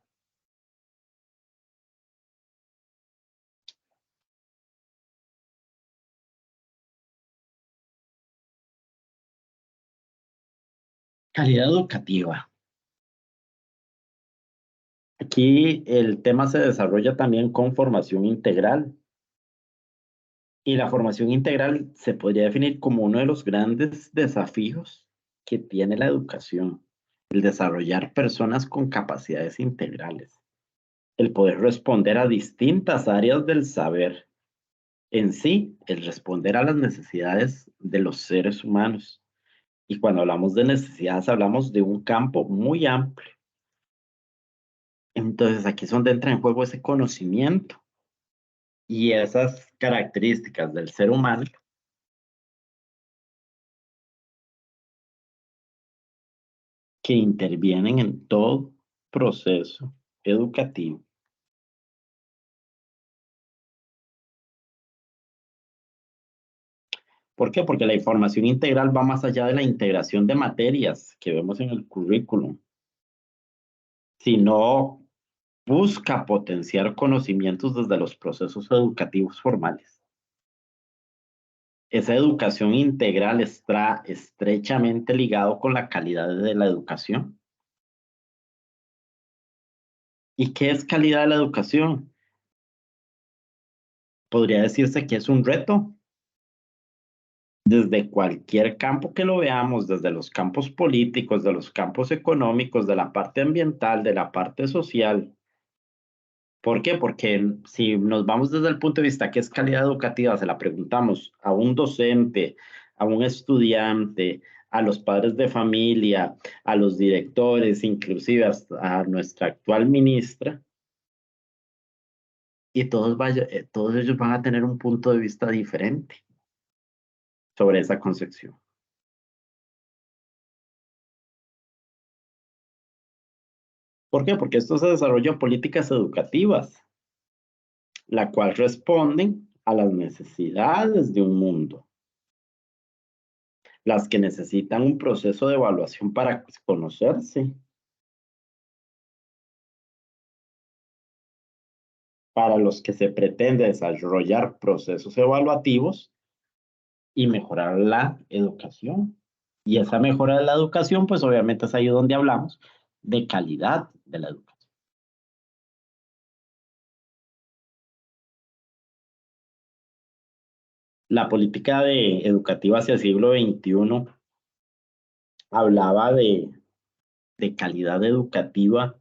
Calidad educativa. Aquí el tema se desarrolla también con formación integral. Y la formación integral se podría definir como uno de los grandes desafíos que tiene la educación, el desarrollar personas con capacidades integrales, el poder responder a distintas áreas del saber, en sí, el responder a las necesidades de los seres humanos. Y cuando hablamos de necesidades, hablamos de un campo muy amplio. Entonces, aquí es donde entra en juego ese conocimiento y esas características del ser humano que intervienen en todo proceso educativo. ¿Por qué? Porque la información integral va más allá de la integración de materias que vemos en el currículum, sino busca potenciar conocimientos desde los procesos educativos formales. Esa educación integral está estrechamente ligado con la calidad de la educación. ¿Y qué es calidad de la educación? Podría decirse que es un reto desde cualquier campo que lo veamos, desde los campos políticos, de los campos económicos, de la parte ambiental, de la parte social. ¿Por qué? Porque si nos vamos desde el punto de vista que es calidad educativa, se la preguntamos a un docente, a un estudiante, a los padres de familia, a los directores, inclusive hasta a nuestra actual ministra, y todos ellos van a tener un punto de vista diferente sobre esa concepción. ¿Por qué? Porque esto se desarrolla en políticas educativas, la cual responden a las necesidades de un mundo, las que necesitan un proceso de evaluación para conocerse, para los que se pretende desarrollar procesos evaluativos y mejorar la educación. Y esa mejora de la educación, pues obviamente es ahí donde hablamos de calidad de la educación. La política educativa hacia el siglo XXI hablaba de calidad educativa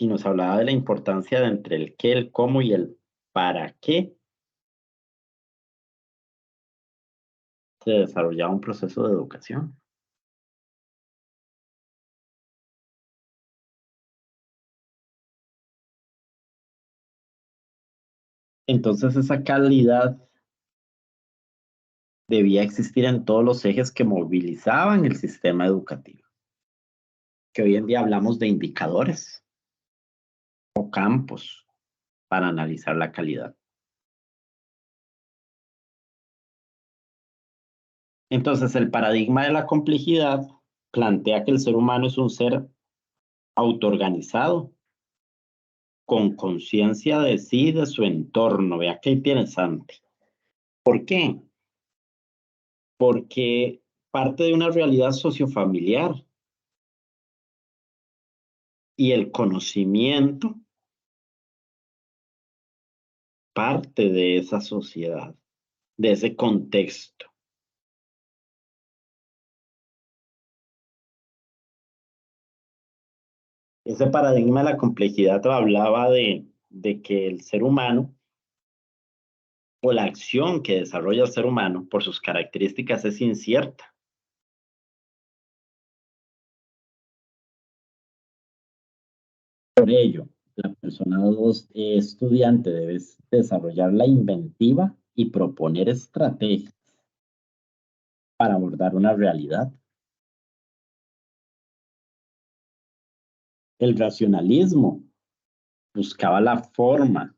y nos hablaba de la importancia de entre el qué, el cómo y el para qué se desarrollaba un proceso de educación. Entonces esa calidad debía existir en todos los ejes que movilizaban el sistema educativo, que hoy en día hablamos de indicadores o campos para analizar la calidad. Entonces, el paradigma de la complejidad plantea que el ser humano es un ser autoorganizado, con conciencia de sí y de su entorno. Vea qué interesante. ¿Por qué? Porque parte de una realidad sociofamiliar y el conocimiento parte de esa sociedad, de ese contexto. Ese paradigma de la complejidad hablaba de que el ser humano o la acción que desarrolla el ser humano por sus características es incierta. Por ello, la persona estudiante debe desarrollar la inventiva y proponer estrategias para abordar una realidad. El racionalismo buscaba la forma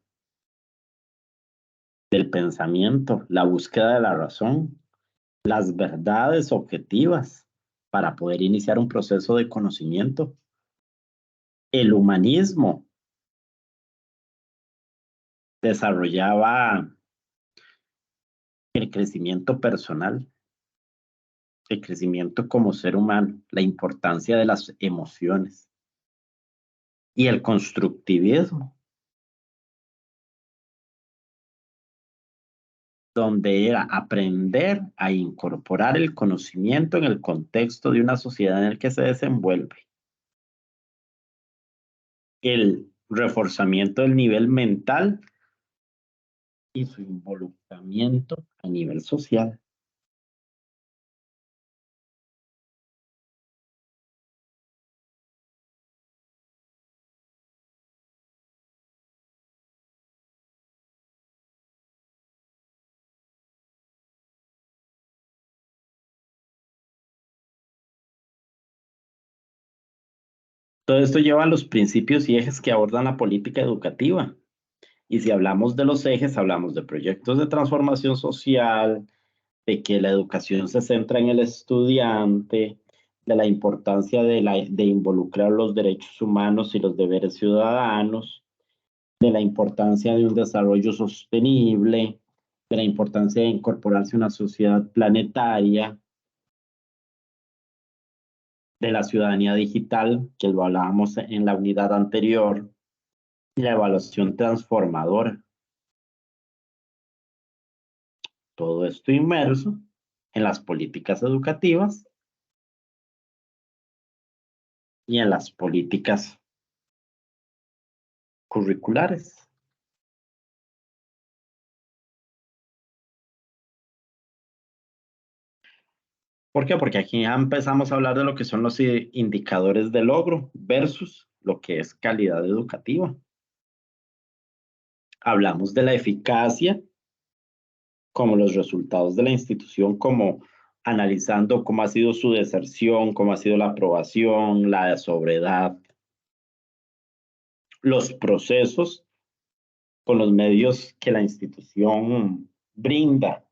del pensamiento, la búsqueda de la razón, las verdades objetivas para poder iniciar un proceso de conocimiento. El humanismo desarrollaba el crecimiento personal, el crecimiento como ser humano, la importancia de las emociones y el constructivismo, donde era aprender a incorporar el conocimiento en el contexto de una sociedad en el que se desenvuelve. El reforzamiento del nivel mental y su involucramiento a nivel social. Todo esto lleva a los principios y ejes que abordan la política educativa. Y si hablamos de los ejes, hablamos de proyectos de transformación social, de que la educación se centra en el estudiante, de la importancia de involucrar los derechos humanos y los deberes ciudadanos, de la importancia de un desarrollo sostenible, de la importancia de incorporarse a una sociedad planetaria, de la ciudadanía digital, que lo hablábamos en la unidad anterior, y la evaluación transformadora. Todo esto inmerso en las políticas educativas y en las políticas curriculares. ¿Por qué? Porque aquí ya empezamos a hablar de lo que son los indicadores de logro versus lo que es calidad educativa. Hablamos de la eficacia como los resultados de la institución, como analizando cómo ha sido su deserción, cómo ha sido la aprobación, la sobriedad, los procesos con los medios que la institución brinda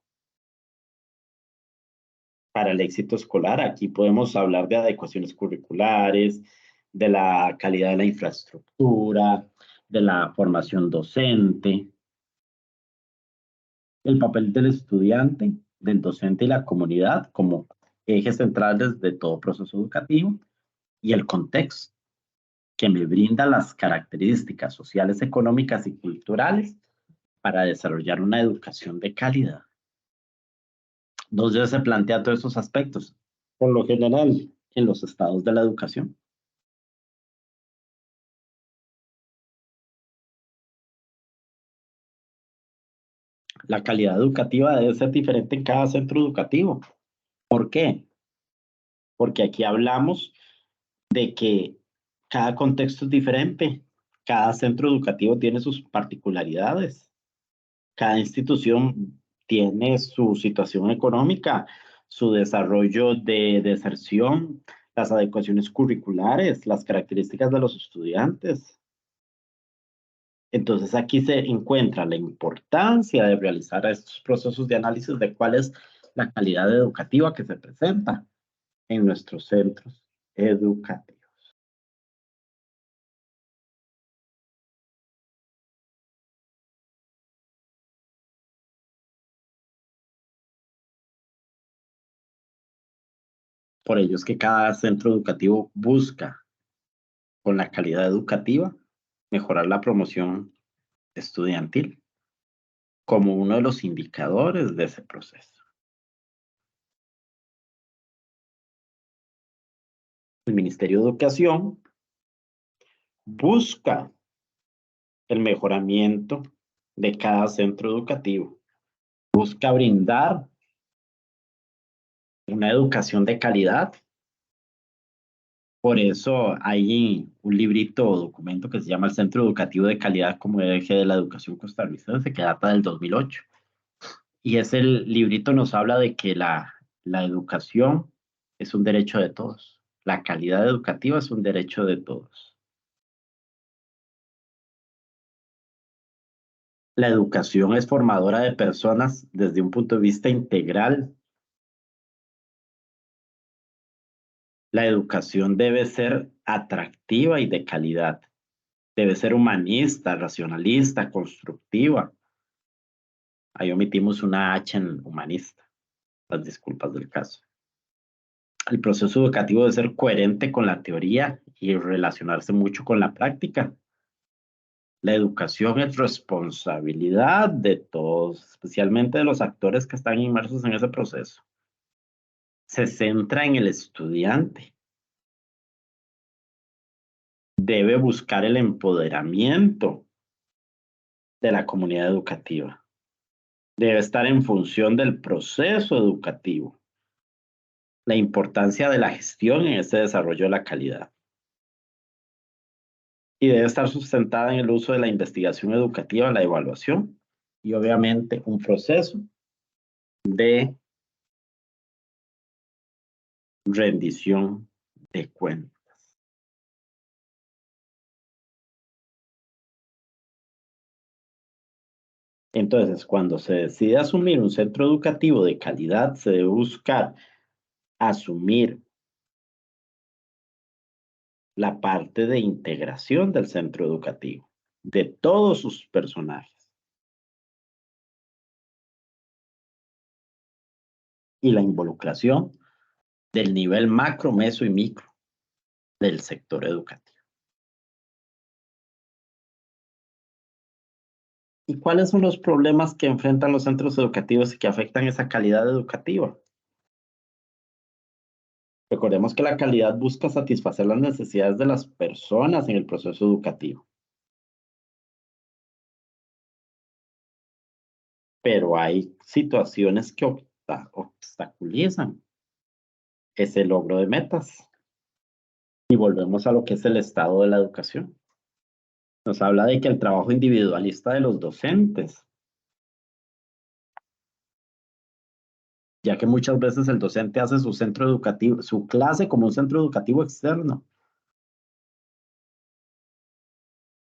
para el éxito escolar. Aquí podemos hablar de adecuaciones curriculares, de la calidad de la infraestructura, de la formación docente, el papel del estudiante, del docente y la comunidad como ejes centrales de todo proceso educativo y el contexto que me brinda las características sociales, económicas y culturales para desarrollar una educación de calidad. Entonces se plantea todos esos aspectos, por lo general, en los estados de la educación. La calidad educativa debe ser diferente en cada centro educativo. ¿Por qué? Porque aquí hablamos de que cada contexto es diferente, cada centro educativo tiene sus particularidades, cada institución tiene su situación económica, su desarrollo de deserción, las adecuaciones curriculares, las características de los estudiantes. Entonces aquí se encuentra la importancia de realizar estos procesos de análisis de cuál es la calidad educativa que se presenta en nuestros centros educativos. Por ello es que cada centro educativo busca, con la calidad educativa, mejorar la promoción estudiantil como uno de los indicadores de ese proceso. El Ministerio de Educación busca el mejoramiento de cada centro educativo, busca brindar una educación de calidad. Por eso hay un librito o documento que se llama el Centro Educativo de Calidad como eje de la educación costarricense, que data del 2008. Y ese librito nos habla de que la educación es un derecho de todos. La calidad educativa es un derecho de todos. La educación es formadora de personas desde un punto de vista integral. La educación debe ser atractiva y de calidad. Debe ser humanista, racionalista, constructiva. Ahí omitimos una H en humanista. Las disculpas del caso. El proceso educativo debe ser coherente con la teoría y relacionarse mucho con la práctica. La educación es responsabilidad de todos, especialmente de los actores que están inmersos en ese proceso. Se centra en el estudiante. Debe buscar el empoderamiento de la comunidad educativa. Debe estar en función del proceso educativo. La importancia de la gestión en ese desarrollo de la calidad. Y debe estar sustentada en el uso de la investigación educativa, la evaluación y obviamente un proceso de rendición de cuentas. Entonces, cuando se decide asumir un centro educativo de calidad, se debe buscar asumir la parte de integración del centro educativo, de todos sus personajes, y la involucración del nivel macro, meso y micro del sector educativo. ¿Y cuáles son los problemas que enfrentan los centros educativos y que afectan esa calidad educativa? Recordemos que la calidad busca satisfacer las necesidades de las personas en el proceso educativo. Pero hay situaciones que obstaculizan ese logro de metas. Y volvemos a lo que es el estado de la educación. Nos habla de que el trabajo individualista de los docentes, ya que muchas veces el docente hace su centro educativo, su clase como un centro educativo externo.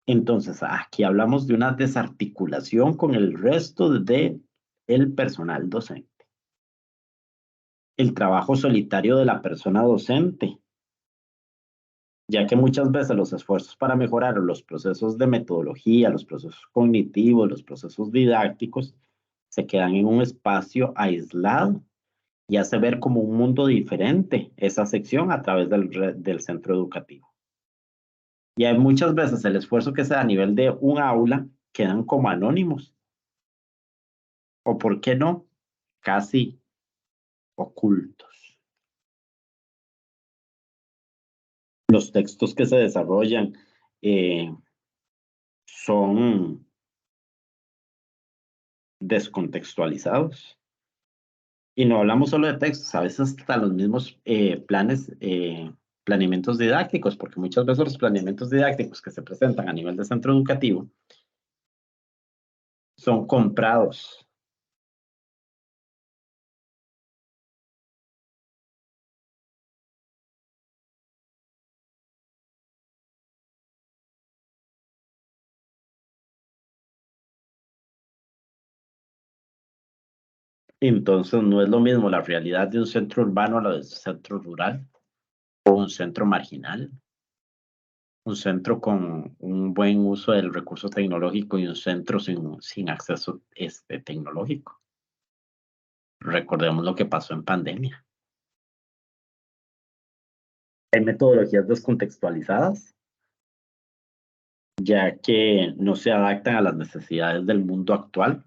Entonces, aquí hablamos de una desarticulación con el resto del personal docente. El trabajo solitario de la persona docente, ya que muchas veces los esfuerzos para mejorar los procesos de metodología, los procesos cognitivos, los procesos didácticos, se quedan en un espacio aislado y hace ver como un mundo diferente esa sección a través del centro educativo. Y hay muchas veces el esfuerzo que se da a nivel de un aula quedan como anónimos, o por qué no, casi ocultos. Los textos que se desarrollan son descontextualizados. Y no hablamos solo de textos, a veces hasta los mismos planeamientos didácticos, porque muchas veces los planeamientos didácticos que se presentan a nivel de centro educativo son comprados. Entonces no es lo mismo la realidad de un centro urbano a la de un centro rural o un centro marginal, un centro con un buen uso del recurso tecnológico y un centro sin acceso tecnológico. Recordemos lo que pasó en pandemia. Hay metodologías descontextualizadas, ya que no se adaptan a las necesidades del mundo actual,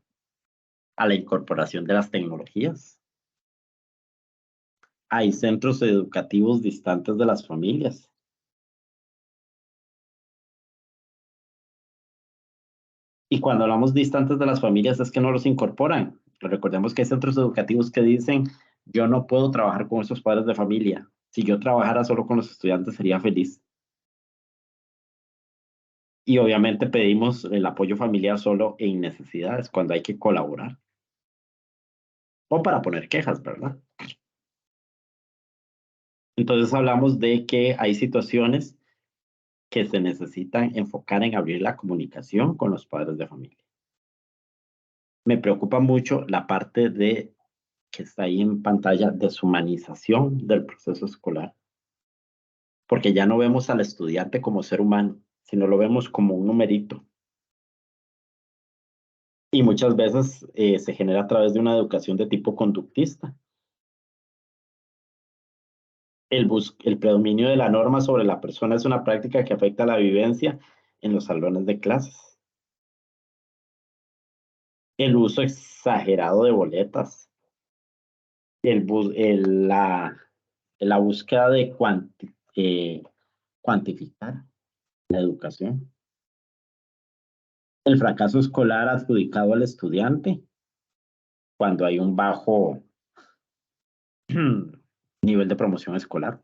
a la incorporación de las tecnologías. Hay centros educativos distantes de las familias. Y cuando hablamos distantes de las familias es que no los incorporan. Recordemos que hay centros educativos que dicen, yo no puedo trabajar con esos padres de familia. Si yo trabajara solo con los estudiantes sería feliz. Y obviamente pedimos el apoyo familiar solo en necesidades, cuando hay que colaborar. O para poner quejas, ¿verdad? Entonces hablamos de que hay situaciones que se necesitan enfocar en abrir la comunicación con los padres de familia. Me preocupa mucho la parte de que está ahí en pantalla, deshumanización del proceso escolar, porque ya no vemos al estudiante como ser humano, sino lo vemos como un numerito. Y muchas veces se genera a través de una educación de tipo conductista. El predominio de la norma sobre la persona es una práctica que afecta la vivencia en los salones de clases. El uso exagerado de boletas, el, la búsqueda de cuantificar la educación, el fracaso escolar adjudicado al estudiante cuando hay un bajo nivel de promoción escolar,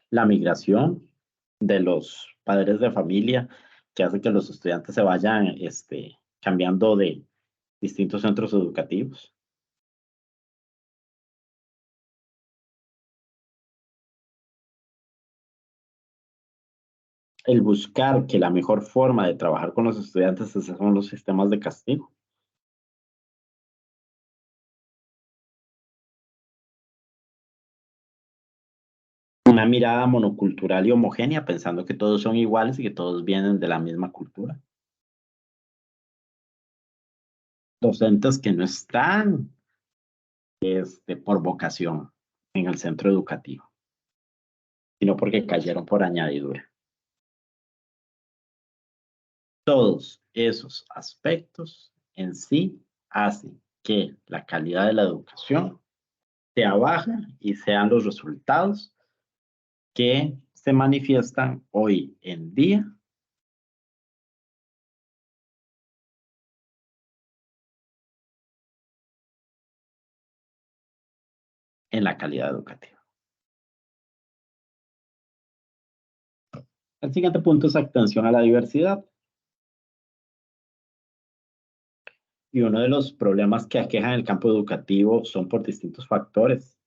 la migración de los padres de familia que hace que los estudiantes se vayan cambiando de distintos centros educativos. El buscar que la mejor forma de trabajar con los estudiantes son los sistemas de castigo. Una mirada monocultural y homogénea, pensando que todos son iguales y que todos vienen de la misma cultura. Docentes que no están por vocación en el centro educativo, sino porque cayeron por añadidura. Todos esos aspectos en sí hacen que la calidad de la educación sea baja y sean los resultados que se manifiestan hoy en día en la calidad educativa. El siguiente punto es atención a la diversidad. Y uno de los problemas que aquejan el campo educativo son por distintos factores,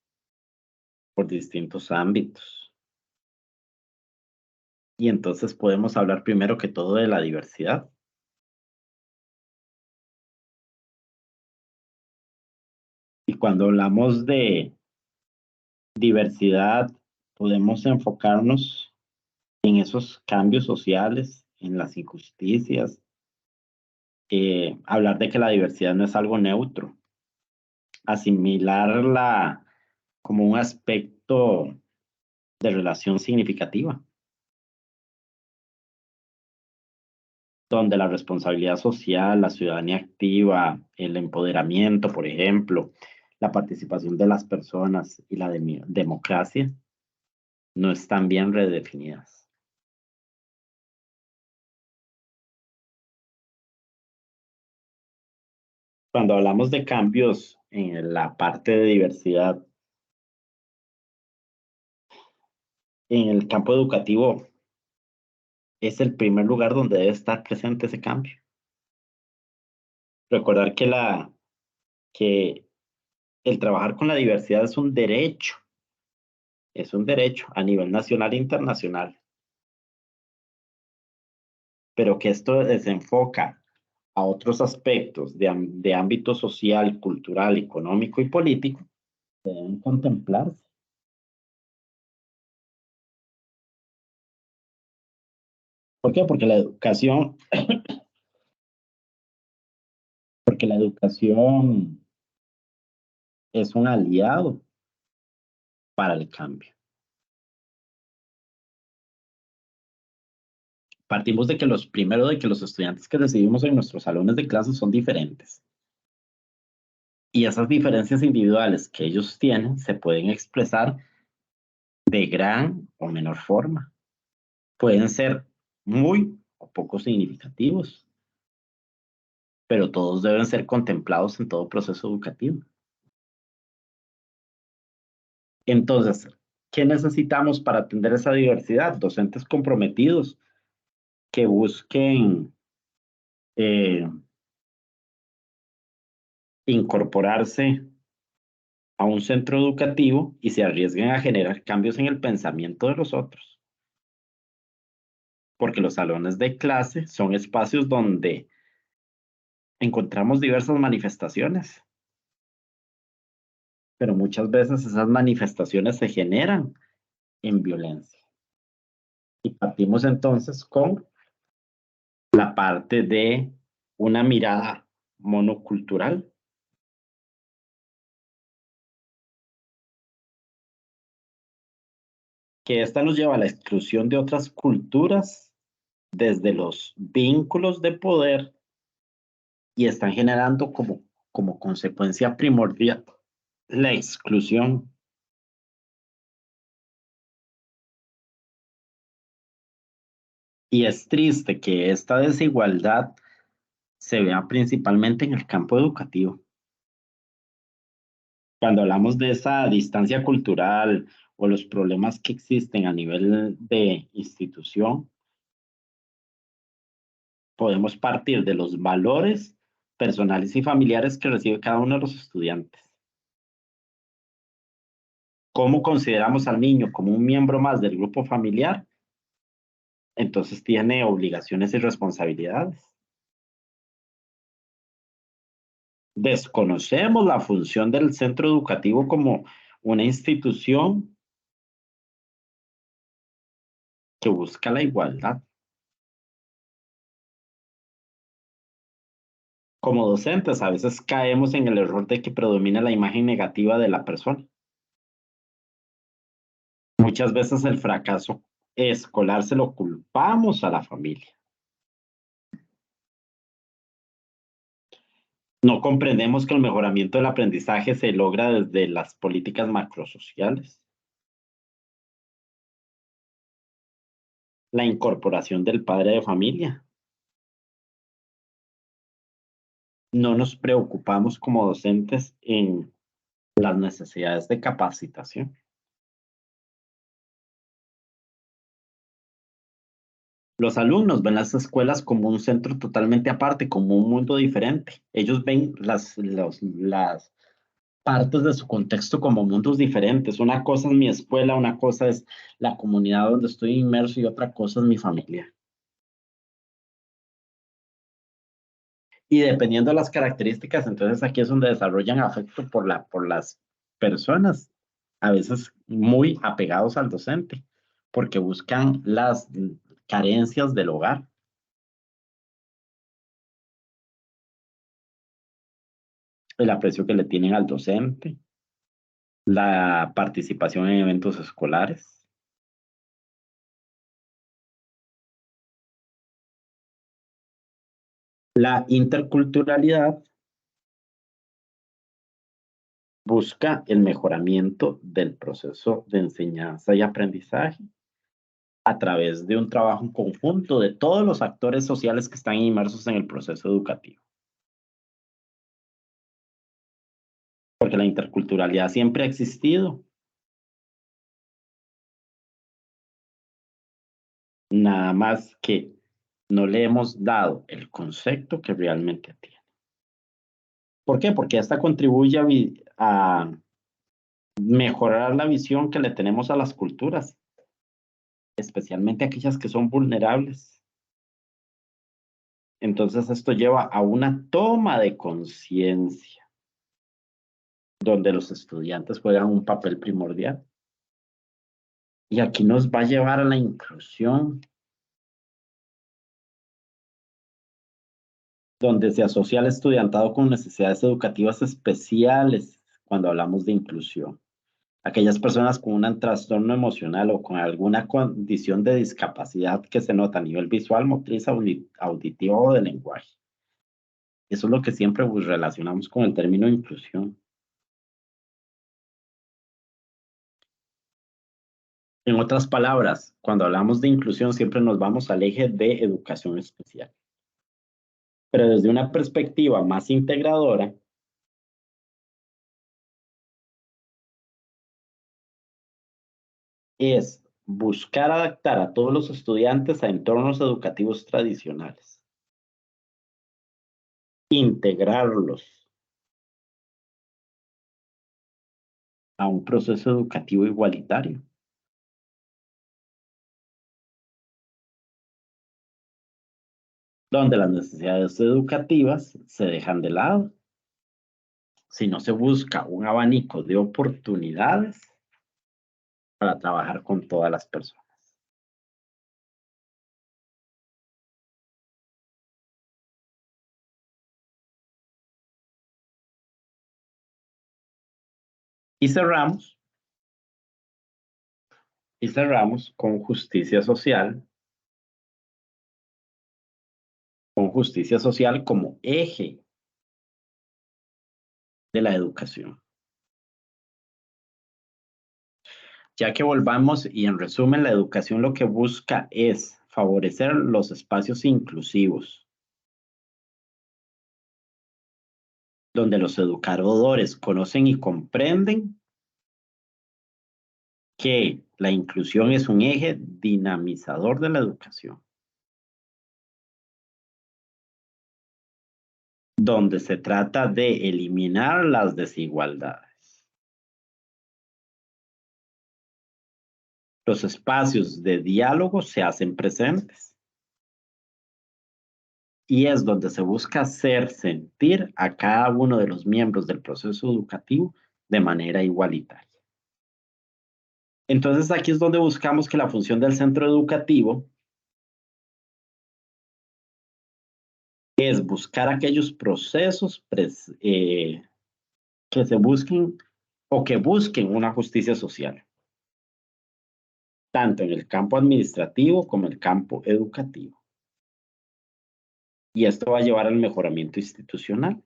por distintos ámbitos. Y entonces podemos hablar primero que todo de la diversidad. Y cuando hablamos de diversidad, podemos enfocarnos en esos cambios sociales, en las injusticias, hablar de que la diversidad no es algo neutro, asimilarla como un aspecto de relación significativa, donde la responsabilidad social, la ciudadanía activa, el empoderamiento, por ejemplo, la participación de las personas y la democracia no están bien redefinidas. Cuando hablamos de cambios en la parte de diversidad, en el campo educativo, es el primer lugar donde debe estar presente ese cambio. Recordar que el trabajar con la diversidad es un derecho a nivel nacional e internacional, pero que esto desenfoca a otros aspectos de ámbito social, cultural, económico y político, deben contemplarse. ¿Por qué? Porque la educación es un aliado para el cambio. Partimos de que los estudiantes que recibimos en nuestros salones de clases son diferentes. Y esas diferencias individuales que ellos tienen se pueden expresar de gran o menor forma. Pueden ser muy o poco significativos, pero todos deben ser contemplados en todo proceso educativo. Entonces, ¿qué necesitamos para atender esa diversidad? Docentes comprometidos que busquen eh, incorporarse a un centro educativo y se arriesguen a generar cambios en el pensamiento de los otros. Porque los salones de clase son espacios donde encontramos diversas manifestaciones, pero muchas veces esas manifestaciones se generan en violencia. Y partimos entonces con la parte de una mirada monocultural, que esta nos lleva a la exclusión de otras culturas desde los vínculos de poder y están generando como consecuencia primordial la exclusión. Y es triste que esta desigualdad se vea principalmente en el campo educativo. Cuando hablamos de esa distancia cultural o los problemas que existen a nivel de institución, podemos partir de los valores personales y familiares que recibe cada uno de los estudiantes. ¿Cómo consideramos al niño como un miembro más del grupo familiar? Entonces tiene obligaciones y responsabilidades. Desconocemos la función del centro educativo como una institución que busca la igualdad. Como docentes, a veces caemos en el error de que predomina la imagen negativa de la persona. Muchas veces el fracaso escolar se lo culpamos a la familia. No comprendemos que el mejoramiento del aprendizaje se logra desde las políticas macrosociales. La incorporación del padre de familia. No nos preocupamos como docentes en las necesidades de capacitación. Los alumnos ven las escuelas como un centro totalmente aparte, como un mundo diferente. Ellos ven las partes de su contexto como mundos diferentes. Una cosa es mi escuela, una cosa es la comunidad donde estoy inmerso y otra cosa es mi familia. Y dependiendo de las características, entonces aquí es donde desarrollan afecto por las personas, a veces muy apegados al docente, porque buscan las carencias del hogar. El aprecio que le tienen al docente, la participación en eventos escolares. La interculturalidad busca el mejoramiento del proceso de enseñanza y aprendizaje a través de un trabajo en conjunto de todos los actores sociales que están inmersos en el proceso educativo. porque la interculturalidad siempre ha existido. Nada más que no le hemos dado el concepto que realmente tiene. ¿Por qué? Porque esta contribuye a mejorar la visión que le tenemos a las culturas, especialmente aquellas que son vulnerables. Entonces esto lleva a una toma de conciencia, donde los estudiantes juegan un papel primordial. Y aquí nos va a llevar a la inclusión, donde se asocia al estudiantado con necesidades educativas especiales cuando hablamos de inclusión. Aquellas personas con un trastorno emocional o con alguna condición de discapacidad que se nota a nivel visual, motriz, auditivo o de lenguaje. Eso es lo que siempre relacionamos con el término inclusión. En otras palabras, cuando hablamos de inclusión siempre nos vamos al eje de educación especial. Pero desde una perspectiva más integradora, es buscar adaptar a todos los estudiantes a entornos educativos tradicionales, integrarlos a un proceso educativo igualitario, donde las necesidades educativas se dejan de lado, sino se busca un abanico de oportunidades para trabajar con todas las personas. Y cerramos con justicia social como eje de la educación. Ya que volvamos y en resumen, la educación lo que busca es favorecer los espacios inclusivos, donde los educadores conocen y comprenden que la inclusión es un eje dinamizador de la educación, donde se trata de eliminar las desigualdades. Los espacios de diálogo se hacen presentes y es donde se busca hacer sentir a cada uno de los miembros del proceso educativo de manera igualitaria. Entonces aquí es donde buscamos que la función del centro educativo es buscar aquellos procesos que se busquen o que busquen una justicia social, tanto en el campo administrativo como en el campo educativo. Y esto va a llevar al mejoramiento institucional.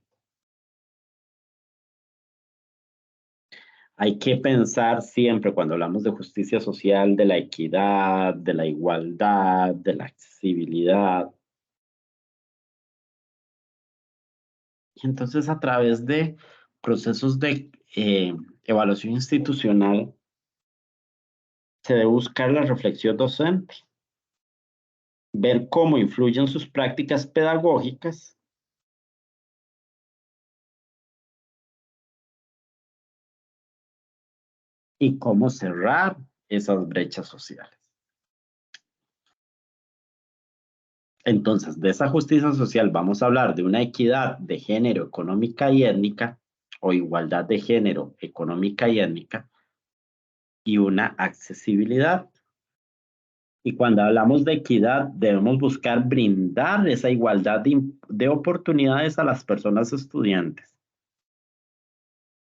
Hay que pensar siempre cuando hablamos de justicia social, de la equidad, de la igualdad, de la accesibilidad. Y entonces a través de procesos de evaluación institucional se debe buscar la reflexión docente, ver cómo influyen sus prácticas pedagógicas y cómo cerrar esas brechas sociales. Entonces, de esa justicia social vamos a hablar de una equidad de género, económica y étnica, o igualdad de género, económica y étnica, y una accesibilidad. Y cuando hablamos de equidad, debemos buscar brindar esa igualdad de oportunidades a las personas estudiantes,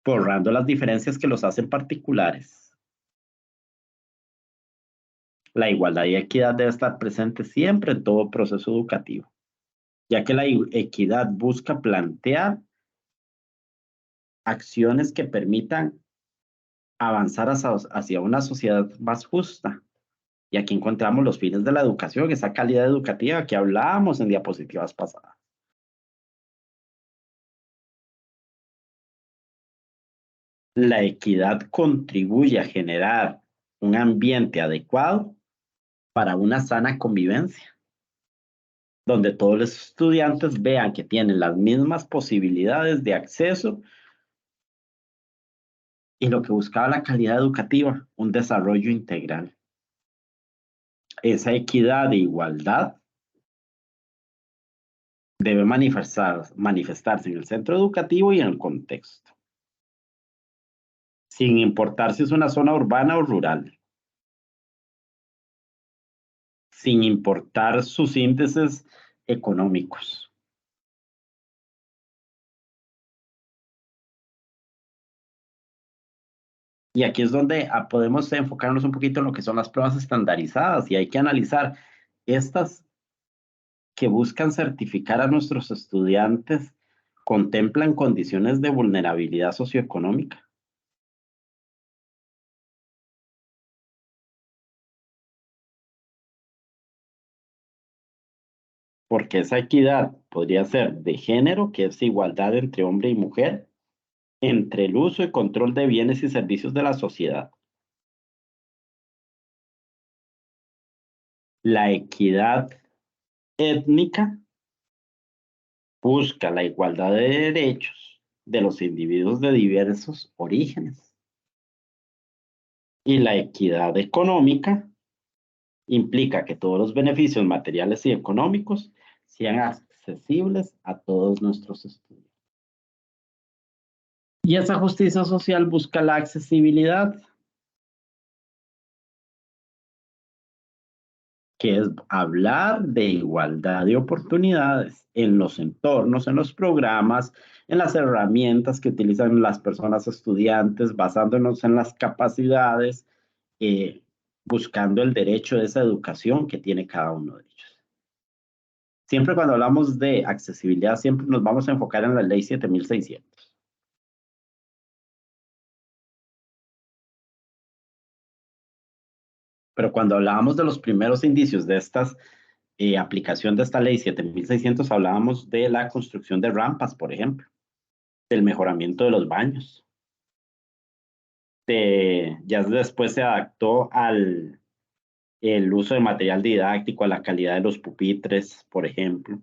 borrando las diferencias que los hacen particulares. La igualdad y equidad debe estar presente siempre en todo proceso educativo, ya que la equidad busca plantear acciones que permitan avanzar hacia una sociedad más justa. Y aquí encontramos los fines de la educación, esa calidad educativa que hablábamos en diapositivas pasadas. La equidad contribuye a generar un ambiente adecuado para una sana convivencia, donde todos los estudiantes vean que tienen las mismas posibilidades de acceso y lo que buscaba la calidad educativa, un desarrollo integral. Esa equidad e igualdad debe manifestarse en el centro educativo y en el contexto, sin importar si es una zona urbana o rural, sin importar sus índices económicos. Y aquí es donde podemos enfocarnos un poquito en lo que son las pruebas estandarizadas y hay que analizar estas que buscan certificar a nuestros estudiantes, contemplan condiciones de vulnerabilidad socioeconómica. Porque esa equidad podría ser de género, que es igualdad entre hombre y mujer, entre el uso y control de bienes y servicios de la sociedad. La equidad étnica busca la igualdad de derechos de los individuos de diversos orígenes. Y la equidad económica implica que todos los beneficios materiales y económicos sean accesibles a todos nuestros estudiantes. Y esa justicia social busca la accesibilidad, que es hablar de igualdad de oportunidades en los entornos, en los programas, en las herramientas que utilizan las personas estudiantes, basándonos en las capacidades, buscando el derecho de esa educación que tiene cada uno de ellos. Siempre cuando hablamos de accesibilidad, siempre nos vamos a enfocar en la ley 7600. Pero cuando hablábamos de los primeros indicios de estas aplicación de esta ley 7600, hablábamos de la construcción de rampas, por ejemplo, del mejoramiento de los baños. Ya después se adaptó al el uso de material didáctico, a la calidad de los pupitres, por ejemplo.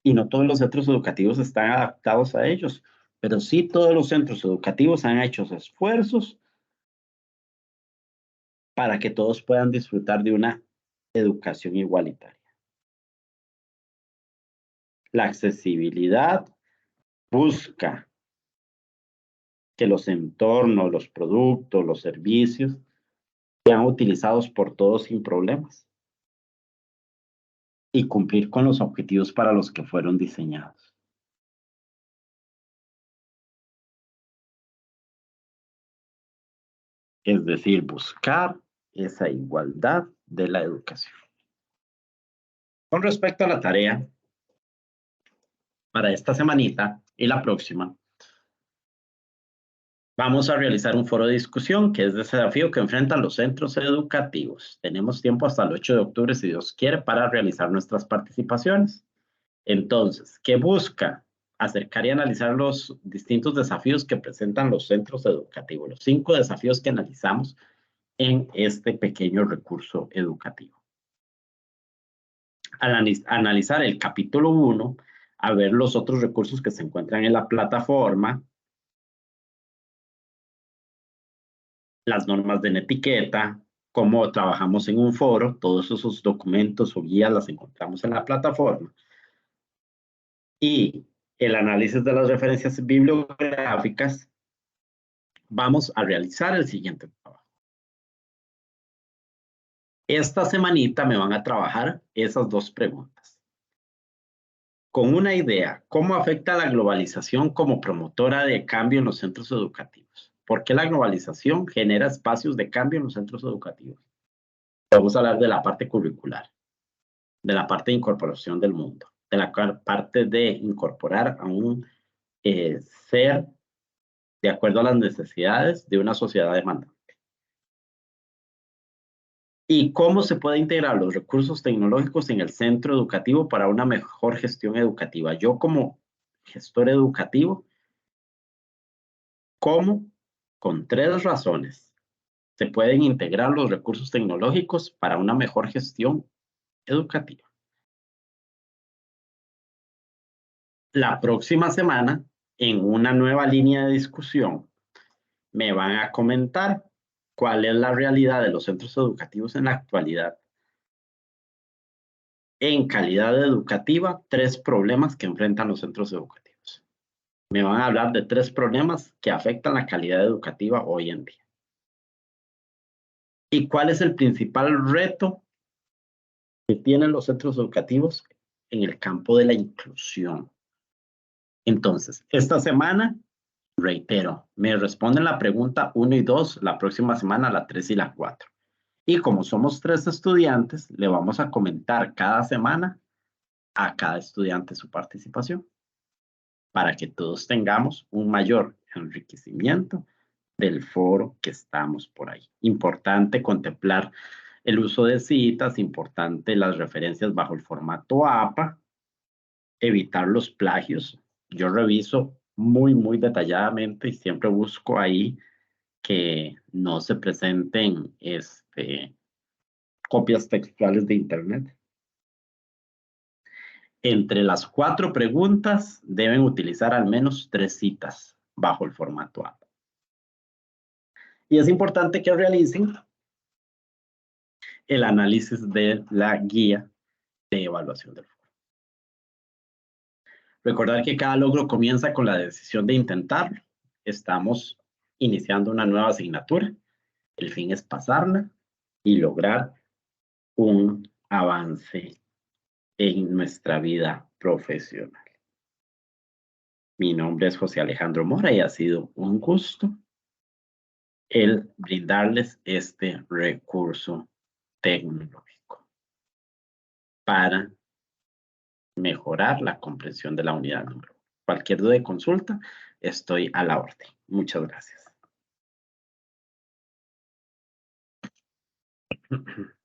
Y no todos los centros educativos están adaptados a ellos, pero sí todos los centros educativos han hecho esfuerzos para que todos puedan disfrutar de una educación igualitaria. La accesibilidad busca que los entornos, los productos, los servicios sean utilizados por todos sin problemas y cumplir con los objetivos para los que fueron diseñados. Es decir, buscar esa igualdad de la educación. Con respecto a la tarea, para esta semanita y la próxima, vamos a realizar un foro de discusión, que es el desafío que enfrentan los centros educativos. Tenemos tiempo hasta el 8 de octubre, si Dios quiere, para realizar nuestras participaciones. Entonces, ¿qué busca? Acercar y analizar los distintos desafíos que presentan los centros educativos, los 5 desafíos que analizamos en este pequeño recurso educativo. Al analizar el capítulo 1, a ver los otros recursos que se encuentran en la plataforma, las normas de etiqueta, cómo trabajamos en un foro, todos esos documentos o guías las encontramos en la plataforma. Y el análisis de las referencias bibliográficas, vamos a realizar el siguiente trabajo. Esta semanita me van a trabajar esas dos preguntas. Con una idea, ¿cómo afecta la globalización como promotora de cambio en los centros educativos? ¿Por qué la globalización genera espacios de cambio en los centros educativos? Vamos a hablar de la parte curricular, de la parte de incorporación del mundo, de la parte de incorporar a un ser de acuerdo a las necesidades de una sociedad demandante. ¿Y cómo se puede integrar los recursos tecnológicos en el centro educativo para una mejor gestión educativa? Yo como gestor educativo, ¿cómo? Con 3 razones se pueden integrar los recursos tecnológicos para una mejor gestión educativa. La próxima semana, en una nueva línea de discusión, me van a comentar cuál es la realidad de los centros educativos en la actualidad. En calidad educativa, 3 problemas que enfrentan los centros educativos. Me van a hablar de 3 problemas que afectan la calidad educativa hoy en día. ¿Y cuál es el principal reto que tienen los centros educativos en el campo de la inclusión? Entonces, esta semana, reitero, me responden la pregunta 1 y 2, la próxima semana la 3 y la 4. Y como somos 3 estudiantes, le vamos a comentar cada semana a cada estudiante su participación para que todos tengamos un mayor enriquecimiento del foro que estamos por ahí. Importante contemplar el uso de citas, importante las referencias bajo el formato APA, evitar los plagios. Yo reviso muy detalladamente y siempre busco ahí que no se presenten copias textuales de Internet. Entre las 4 preguntas deben utilizar al menos 3 citas bajo el formato APA. Y es importante que realicen el análisis de la guía de evaluación del foro. Recordar que cada logro comienza con la decisión de intentarlo. Estamos iniciando una nueva asignatura. El fin es pasarla y lograr un avance en nuestra vida profesional. Mi nombre es José Alejandro Mora y ha sido un gusto el brindarles este recurso tecnológico para mejorar la comprensión de la unidad número 1. Cualquier duda y consulta, estoy a la orden. Muchas gracias.